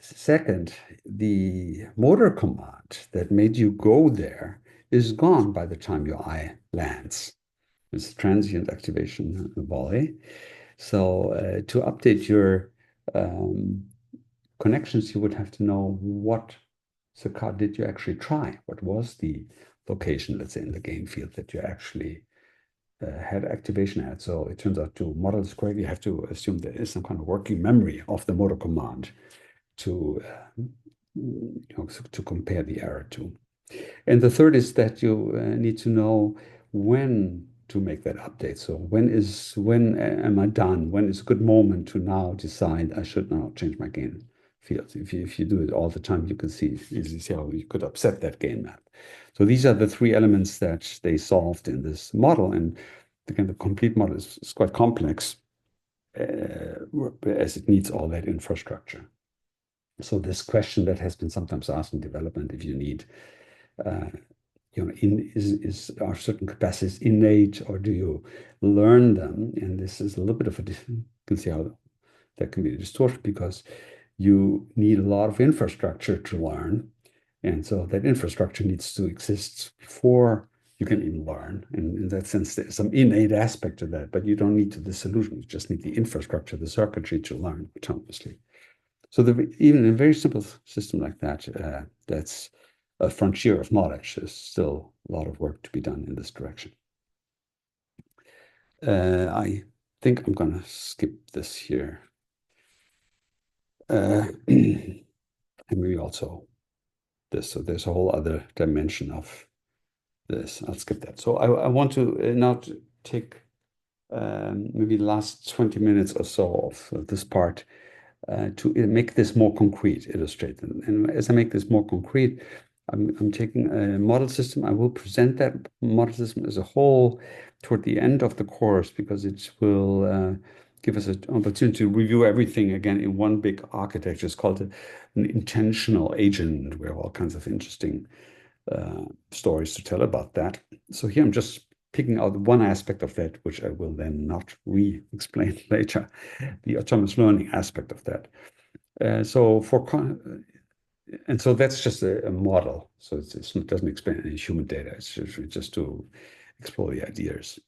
Second, the motor command that made you go there is gone by the time your eye lands. It's transient activation volley. So to update your connections, you would have to know what saccade did you actually try? What was the location, let's say, in the game field that you actually had activation at? So it turns out to model this correctly, you have to assume there is some kind of working memory of the motor command to compare the error to. And the third is that you need to know when to make that update. So when am I done? When is a good moment to now decide I should now change my gain field? If you do it all the time, you can easily see how you could upset that gain map. So these are the three elements that they solved in this model. And again, the complete model is quite complex as it needs all that infrastructure. So this question that has been sometimes asked in development, if you need, are certain capacities innate or do you learn them? And this is a little bit of you can see how that can be distorted because you need a lot of infrastructure to learn. And so that infrastructure needs to exist before you can even learn. And in that sense, there's some innate aspect to that, but you don't need the solution. You just need the infrastructure, the circuitry to learn autonomously. So even a very simple system like that, that's a frontier of knowledge. There's still a lot of work to be done in this direction. I think I'm going to skip this here. And maybe also this. So there's a whole other dimension of this. I'll skip that. So I want to now take maybe the last 20 minutes or so of this part to make this more concrete, illustrate. And as I make this more concrete, I'm taking a model system. I will present that model system as a whole toward the end of the course because it will give us an opportunity to review everything again in one big architecture. It's called an intentional agent. We have all kinds of interesting stories to tell about that. So here I'm just picking out one aspect of that, which I will then not re-explain later, the autonomous learning aspect of that. So that's just a model. So it doesn't explain any human data. It's just to explore the ideas.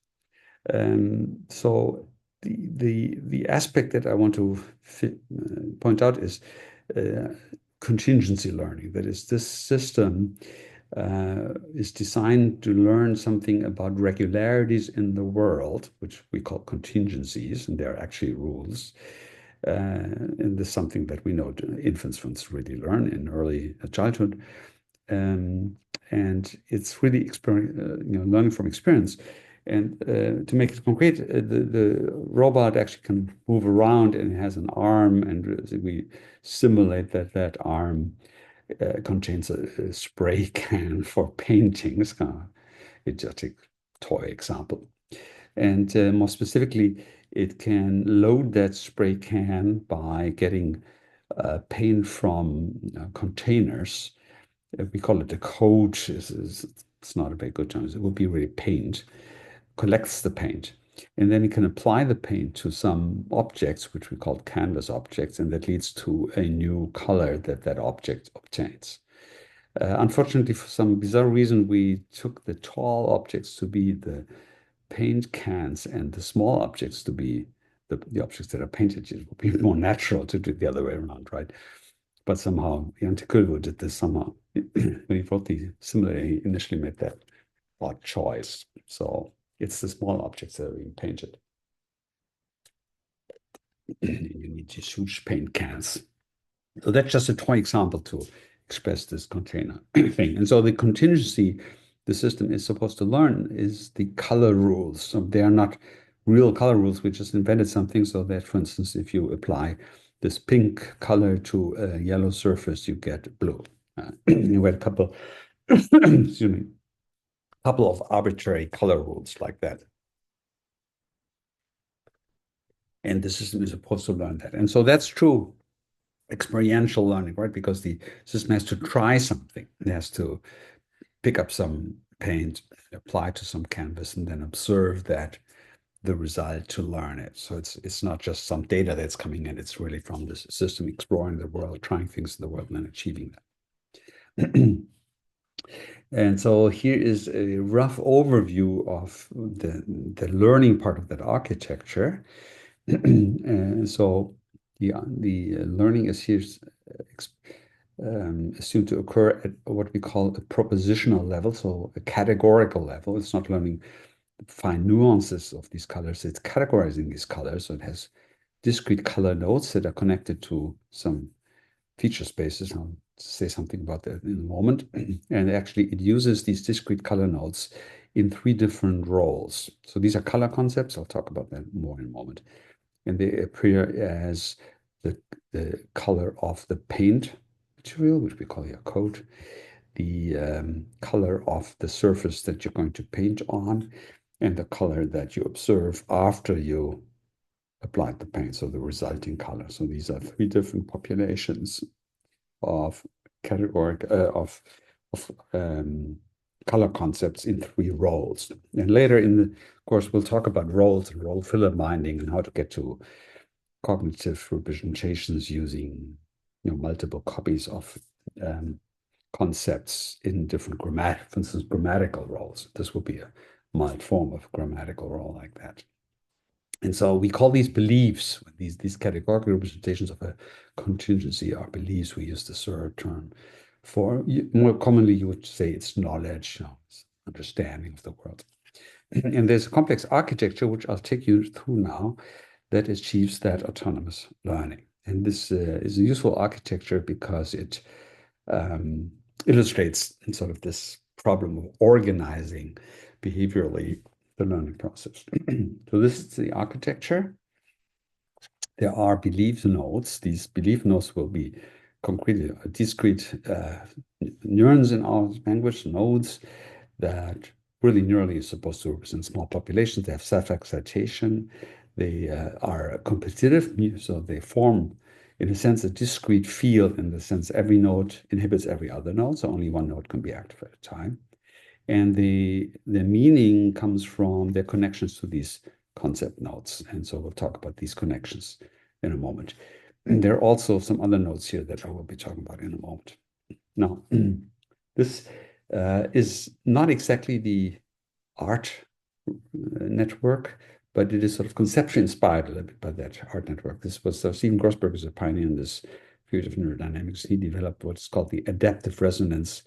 So the aspect that I want to point out is contingency learning. That is, this system is designed to learn something about regularities in the world, which we call contingencies, and they're actually rules. And this is something that we know infants really learn in early childhood. And it's really learning from experience. And to make it concrete, the robot actually can move around and it has an arm, and we simulate that arm contains a spray can for painting. It's kind of idiotic toy example. And more specifically, it can load that spray can by getting paint from containers. We call it a coat. It's not a very good term. It would be really paint. Collects the paint. And then it can apply the paint to some objects, which we call canvas objects, and that leads to a new color that object obtains. Unfortunately, for some bizarre reason, we took the tall objects to be the paint cans and the small objects to be the objects that are painted. It would be more natural to do it the other way around, right? But somehow Jan Kulvo did this somehow. When he wrote the simulator, he initially made that odd choice. So it's the small objects that are being painted. You need these huge paint cans. So that's just a toy example to express this container thing. And so the contingency the system is supposed to learn is the color rules. So they are not real color rules. We just invented something so that, for instance, if you apply this pink color to a yellow surface, you get blue. You had a couple, excuse me, couple of arbitrary color rules like that. And the system is supposed to learn that. And so that's true experiential learning, right? Because the system has to try something. It has to pick up some paint, apply to some canvas, and then observe that the result to learn it. So it's not just some data that's coming in. It's really from the system exploring the world, trying things in the world, and then achieving that. And so here is a rough overview of the learning part of that architecture. And so the learning is here assumed to occur at what we call a propositional level, so a categorical level. It's not learning fine nuances of these colors, it's categorizing these colors. So it has discrete color nodes that are connected to some feature spaces. I'll say something about that in a moment. And actually, it uses these discrete color nodes in 3 different roles. So these are color concepts. I'll talk about that more in a moment. And they appear as the color of the paint material, which we call here coat, the color of the surface that you're going to paint on, and the color that you observe after you applied the paint, so the resulting color. So these are 3 different populations of categoric color concepts in 3 roles. And later in the course, we'll talk about roles and role filler binding and how to get to cognitive representations using multiple copies of concepts in different for instance, grammatical roles. This would be a mild form of grammatical role like that. And so we call these beliefs, these categorical representations of a contingency are beliefs. We use the Searle term for. More commonly, you would say it's knowledge, it's understanding of the world. And there's a complex architecture, which I'll take you through now, that achieves that autonomous learning. And this is a useful architecture because it illustrates sort of this problem of organizing behaviorally the learning process. So this is the architecture. There are belief nodes. These belief nodes will be concrete, discrete neurons in our language, nodes that really neurally is supposed to represent small populations. They have self-excitation. They are competitive, so they form, in a sense, a discrete field in the sense every node inhibits every other node, so only one node can be active at a time. And the meaning comes from their connections to these concept nodes. And so we'll talk about these connections in a moment. And there are also some other nodes here that I will be talking about in a moment. Now, this is not exactly the art network, but it is sort of conceptually inspired a little bit by that art network. This was Stephen Grossberg is a pioneer in this field of neurodynamics. He developed what's called the adaptive resonance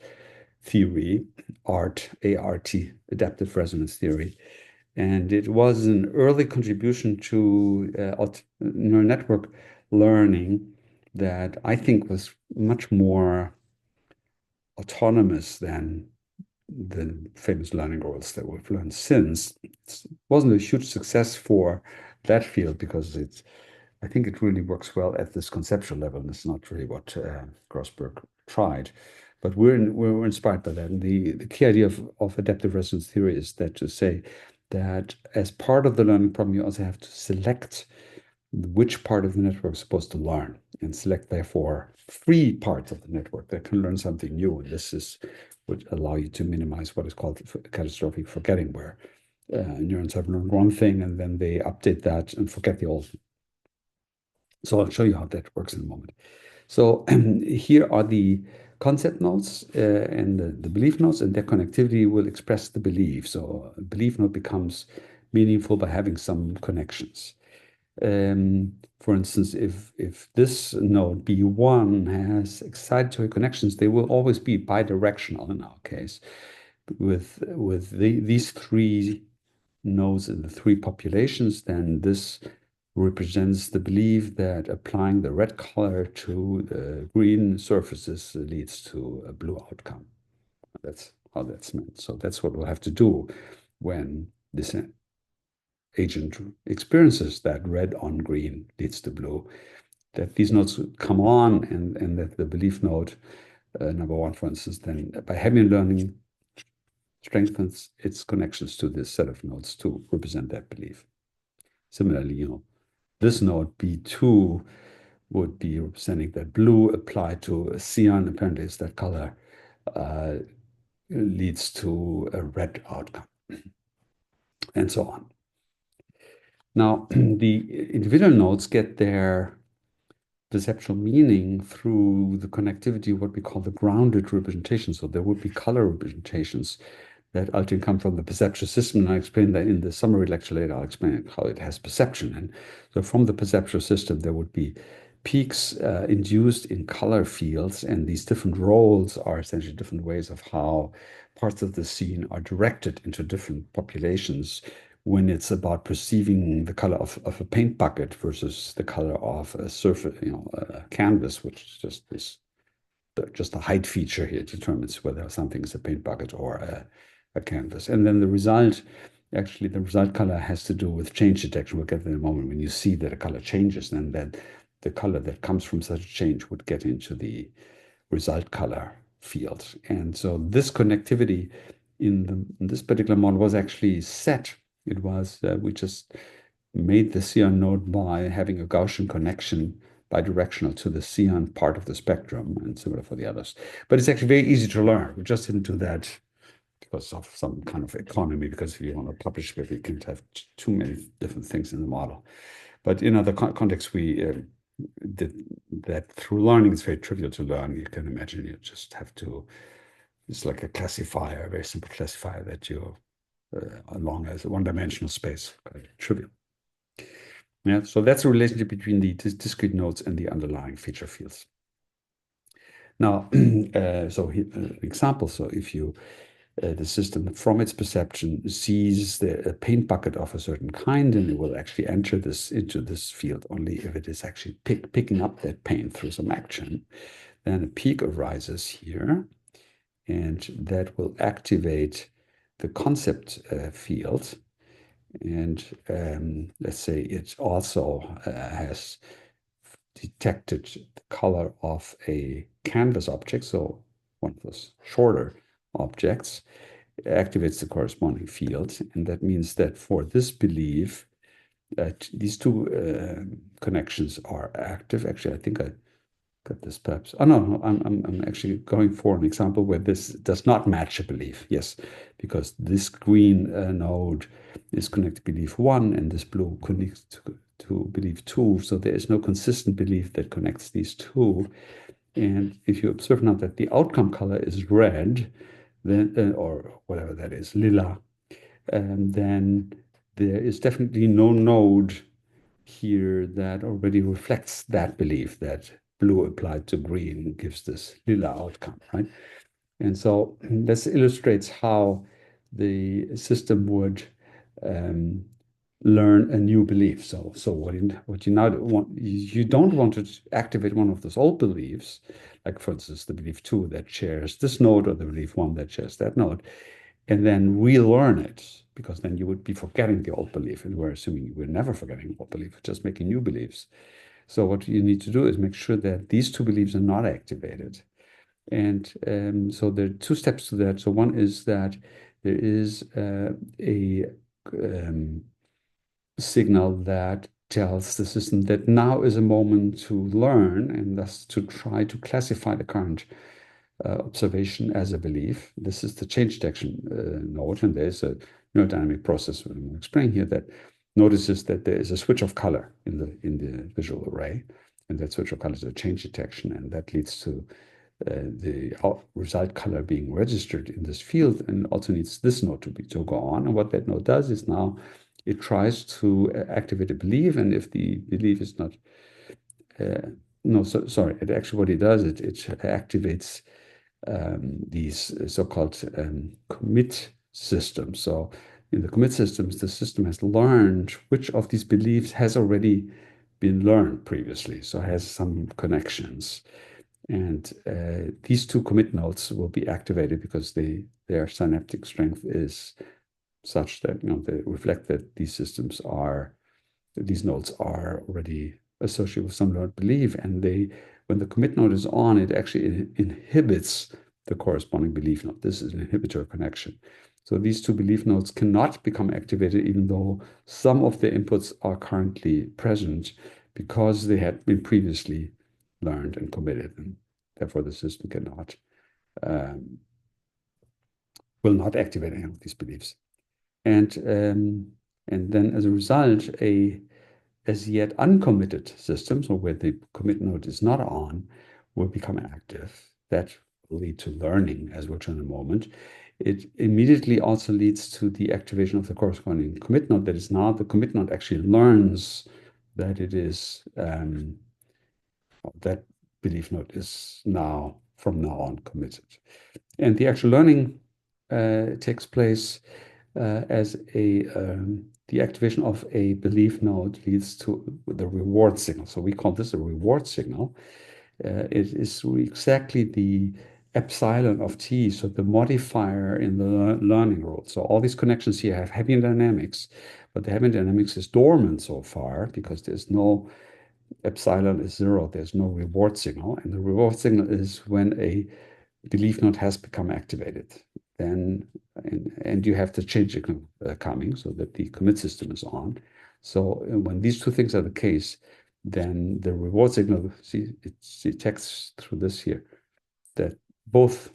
theory, ART, A-R-T, adaptive resonance theory. And it was an early contribution to neural network learning that I think was much more autonomous than the famous learning rules that we've learned since. It wasn't a huge success for that field because I think it really works well at this conceptual level, and it's not really what Grossberg tried. But we're inspired by that. And the key idea of adaptive resonance theory is that to say that as part of the learning problem, you also have to select which part of the network is supposed to learn and select, therefore, free parts of the network that can learn something new. And this would allow you to minimize what is called catastrophic forgetting, where neurons have learned one thing and then they update that and forget the old. So I'll show you how that works in a moment. So here are the concept nodes and the belief nodes, and their connectivity will express the belief. So a belief node becomes meaningful by having some connections. For instance, if this node B1 has excitatory connections, they will always be bidirectional in our case. With these three nodes in the three populations, then this represents the belief that applying the red color to the green surfaces leads to a blue outcome. That's how that's meant. So that's what we'll have to do when this agent experiences that red on green leads to blue, that these nodes come on and that the belief node, number one, for instance, then by Hebbian learning strengthens its connections to this set of nodes to represent that belief. Similarly, this node B2 would be representing that blue applied to a cyan, apparently it's that color, leads to a red outcome, and so on. Now, the individual nodes get their perceptual meaning through the connectivity of what we call the grounded representation. So there would be color representations that ultimately come from the perceptual system. And I explain that in the summary lecture later. I'll explain how it has perception. And so from the perceptual system, there would be peaks induced in color fields. And these different roles are essentially different ways of how parts of the scene are directed into different populations when it's about perceiving the color of a paint bucket versus the color of a surface, a canvas, which is just this, just a height feature here determines whether something is a paint bucket or a canvas. And then the result color has to do with change detection. We'll get there in a moment. When you see that a color changes, then the color that comes from such a change would get into the result color field. And so this connectivity in this particular model was actually set. It was, we just made the cyan node by having a Gaussian connection bidirectional to the cyan part of the spectrum, and similar for the others. But it's actually very easy to learn. We just didn't do that because of some kind of economy, because if you want to publish with, you can't have too many different things in the model. But in other contexts, we that, that through learning, it's very trivial to learn. You can imagine you just have to, it's like a classifier, a very simple classifier that you along as a one-dimensional space, quite trivial. Yeah, so that's the relationship between the discrete nodes and the underlying feature fields. Now, so here, example, so if you the system from its perception sees a paint bucket of a certain kind, and it will actually enter this into this field only if it is actually picking up that paint through some action. Then a peak arises here, and that will activate the concept field. And let's say it also has detected the color of a canvas object, so one of those shorter objects, activates the corresponding field. And that means that for this belief, these two connections are active. Actually, I think I got this perhaps. Oh, no, I'm actually going for an example where this does not match a belief. Yes, because this green node is connected to belief one and this blue connects to belief two. So there is no consistent belief that connects these two. And if you observe now that the outcome color is red, then or whatever that is, lila, then there is definitely no node here that already reflects that belief that blue applied to green gives this lila outcome, right? And so this illustrates how the system would um, learn a new belief. So what you now want, you don't want to activate one of those old beliefs, like for instance, the belief two that shares this node or the belief one that shares that node, and then relearn it, because then you would be forgetting the old belief. And we're assuming we're never forgetting old belief, just making new beliefs. So what you need to do is make sure that these two beliefs are not activated. And so there are two steps to that. So one is that there is a signal that tells the system that now is a moment to learn and thus to try to classify the current observation as a belief. This is the change detection node, and there's a neurodynamic process I'm explaining here that notices that there is a switch of color in the visual array, and that switch of color is a change detection, and that leads to the result color being registered in this field, and also needs this node to go on. And what that node does is now it tries to activate a belief, and if the belief is not no, sorry, it actually what it does, it activates these so-called commit systems. So in the commit systems, the system has learned which of these beliefs has already been learned previously, so it has some connections. And these two commit nodes will be activated because their synaptic strength is such that they reflect that these nodes are already associated with some learned belief, and when the commit node is on, it actually inhibits the corresponding belief node. This is an inhibitor connection. So these two belief nodes cannot become activated even though some of the inputs are currently present because they had been previously learned and committed, and therefore the system um, will not activate any of these beliefs. And then as a result, a as yet uncommitted system, so where the commit node is not on, will become active. That will lead to learning, as we'll show in a moment. It immediately also leads to the activation of the corresponding commit node. That is, now the commit node actually learns that it is that belief node is now from now on committed. And the actual learning takes place as the activation of a belief node leads to the reward signal. So we call this a reward signal. It is exactly the epsilon of t, so the modifier in the learning rule. So all these connections here have Hebbian dynamics, but the Hebbian dynamics is dormant so far because there's no epsilon is zero. There's no reward signal, and the reward signal is when a belief node has become activated. Then and you have the change signal coming so that the commit system is on. So when these two things are the case, then the reward signal, see, it detects through this here that both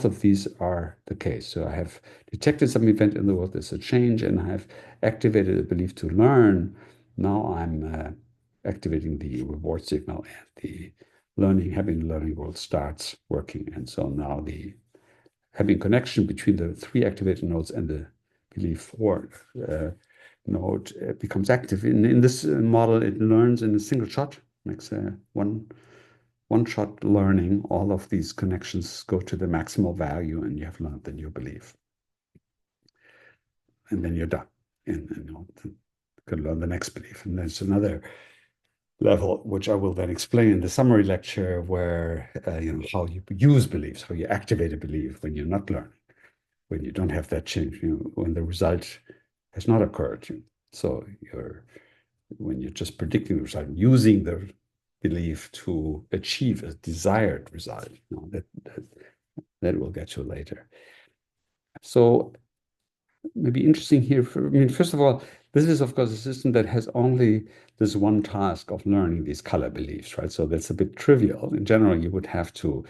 of these are the case. So I have detected some event in the world, there's a change, and I have activated a belief to learn. Now I'm activating the reward signal, and the Hebbian learning world starts working. And so now the Hebbian connection between the three activated nodes and the belief four node becomes active. In this model, it learns in a single shot, makes a one shot learning. All of these connections go to the maximal value, and you have learned the new belief. And then you're done. And you can learn the next belief. And there's another level, which I will then explain in the summary lecture, where how you use beliefs, how you activate a belief when you're not learning, when you don't have that change, when the result has not occurred. So when you're just predicting the result, using the belief to achieve a desired result, that will get you later. So maybe interesting here. First of all, this is, of course, a system that has only this one task of learning these color beliefs, right? So that's a bit trivial. In general, you would have to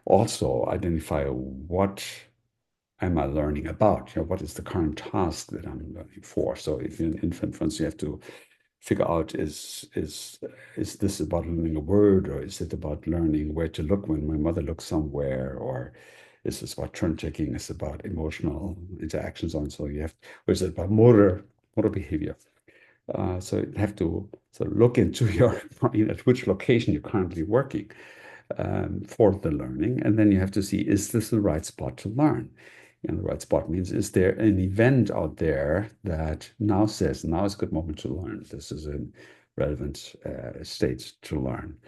also identify what am I learning about? What is the current task that I'm learning for? So if you're an infant, for instance, you have to figure out is this about learning a word, or is it about learning where to look when my mother looks somewhere, or is this about turn taking? Is it about emotional interactions on? So you have, or is it about motor behavior? So you have to sort of look into your brain at which location you're currently working for the learning, and then you have to see, is this the right spot to learn? And the right spot means, is there an event out there that now says, now is a good moment to learn? This is a relevant state to learn.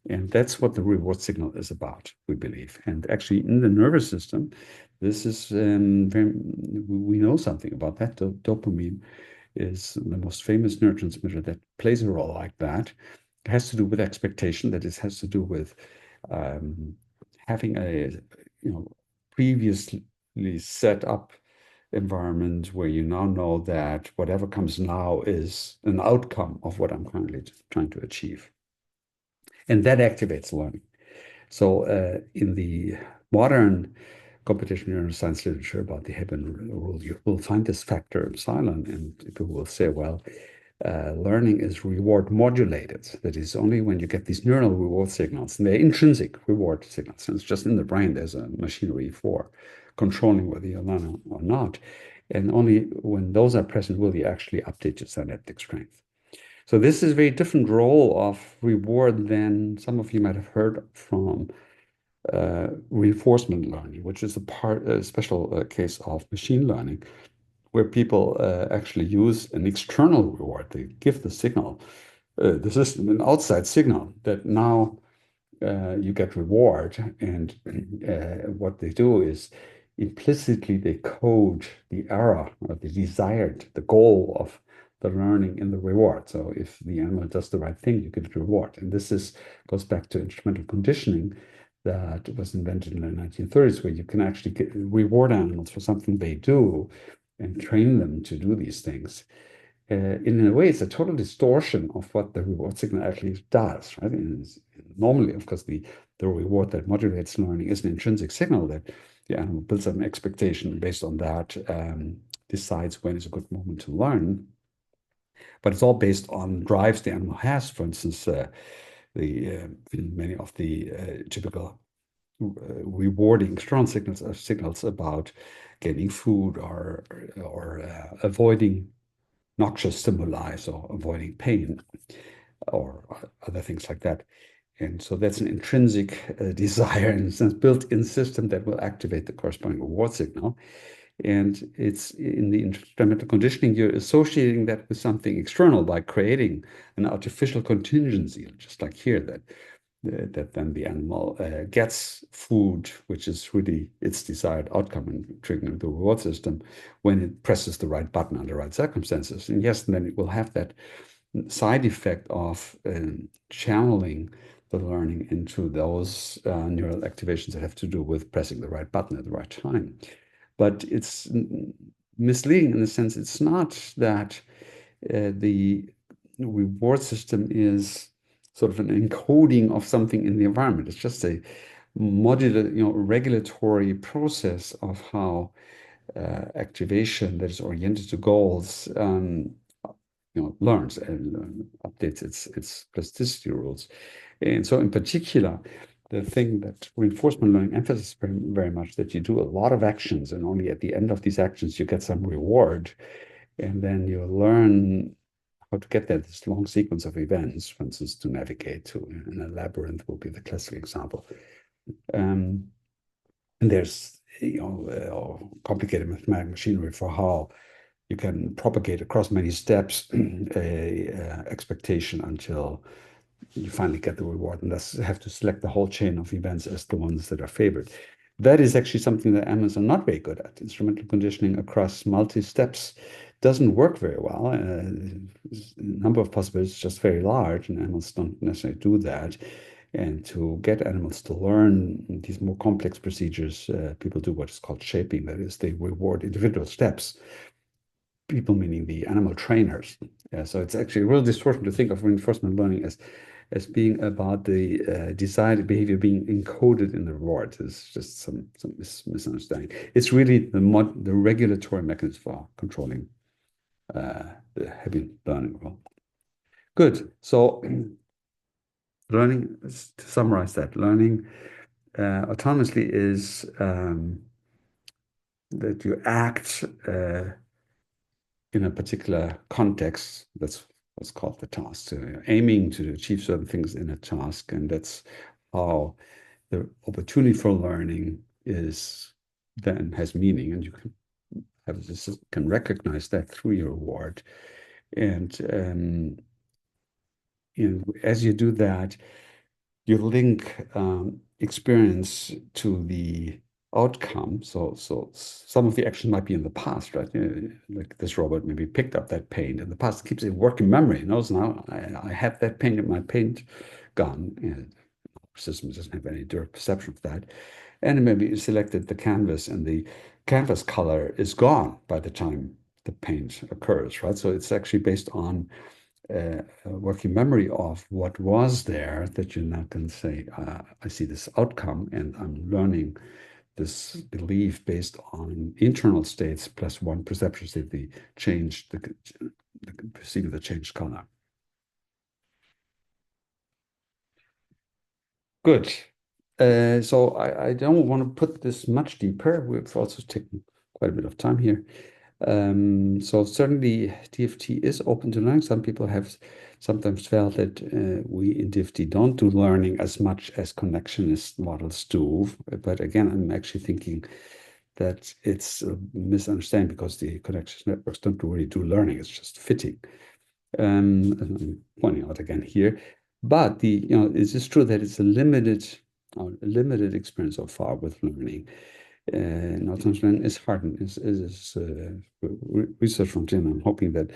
And that's what the reward signal is about, we believe. And actually, in the nervous system, this is we know something about that. Dopamine is the most famous neurotransmitter that plays a role like that. It has to do with expectation, that it has to do with having a previously set up environment where you now know that whatever comes now is an outcome of what I'm currently trying to achieve. And that activates learning. So in the modern computational neuroscience literature about the Hebbian rule, you will find this factor epsilon, and people will say, well, learning is reward modulated. That is, only when you get these neural reward signals, and they're intrinsic reward signals, and it's just in the brain, there's a machinery for controlling whether you learn or not. And only when those are present will you actually update your synaptic strength. So this is a very different role of reward than some of you might have heard from reinforcement learning, which is a special case of machine learning, where people actually use an external reward. They give the signal, the system, an outside signal that now you get reward. And what they do is implicitly they code the error or the goal of the learning in the reward. So if the animal does the right thing, you get a reward. And this goes back to instrumental conditioning that was invented in the 1930s, where you can actually reward animals for something they do and train them to do these things. In a way, it's a total distortion of what the reward signal actually does, right? And normally, of course, the reward that modulates learning is an intrinsic signal that the animal builds up an expectation, based on that decides when is a good moment to learn. But it's all based on drives the animal has. For instance, many of the typical rewarding external signals are signals about getting food or avoiding noxious stimuli, so avoiding pain or other things like that. And so that's an intrinsic desire, in a sense, built-in system that will activate the corresponding reward signal. And it's in the instrumental conditioning, you're associating that with something external by creating an artificial contingency, just like here, that then the animal gets food, which is really its desired outcome and triggering the reward system when it presses the right button under the right circumstances. And yes, then it will have that side effect of channeling the learning into those neural activations that have to do with pressing the right button at the right time. But it's misleading in the sense it's not that the reward system is sort of an encoding of something in the environment. It's just a modular, regulatory process of how activation that is oriented to goals learns and updates its plasticity rules. And so in particular, the thing that reinforcement learning emphasizes very, very much that you do a lot of actions, and only at the end of these actions you get some reward, and then you learn how to get there. This long sequence of events, for instance, to navigate to in a labyrinth will be the classic example. Um, and there's complicated mathematical machinery for how you can propagate across many steps a expectation until you finally get the reward, and thus have to select the whole chain of events as the ones that are favored. That is actually something that animals are not very good at. Instrumental conditioning across multi-steps doesn't work very well. The number of possibilities is just very large, and animals don't necessarily do that. And to get animals to learn these more complex procedures, people do what is called shaping. That is, they reward individual steps. People meaning the animal trainers. Yeah, so it's actually a real distortion to think of reinforcement learning as being about the desired behavior being encoded in the reward. It's just some misunderstanding. It's really the regulatory mechanism for controlling the Hebbian learning. Well, good. So learning, to summarize that, learning autonomously is that you act in a particular context. That's what's called the task. So you're aiming to achieve certain things in a task, and that's how the opportunity for learning is then has meaning, and you can recognize that through your reward. And as you do that, you link experience to the outcome. So some of the action might be in the past, right? Like this robot maybe picked up that paint in the past, keeps it working memory. It knows now I have that paint in my paint gun. And our system doesn't have any direct perception of that. And maybe you selected the canvas, and the canvas color is gone by the time the paint occurs, right? So it's actually based on working memory of what was there, that you're not going to say, I see this outcome and I'm learning this belief based on internal states plus one perception state, the perceiving the changed color. Good. So I don't want to put this much deeper. We've also taken quite a bit of time here. So certainly DFT is open to learning. Some people have sometimes felt that we in DFT don't do learning as much as connectionist models do. But again, I'm actually thinking that it's a misunderstanding, because the connectionist networks don't really do learning. It's just fitting. I'm pointing out again here. But it's just true that it's a limited experience so far with learning. Autonomous learning is hardened. Is research from Jim. I'm hoping that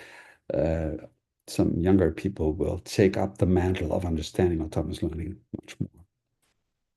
some younger people will take up the mantle of understanding autonomous learning much more.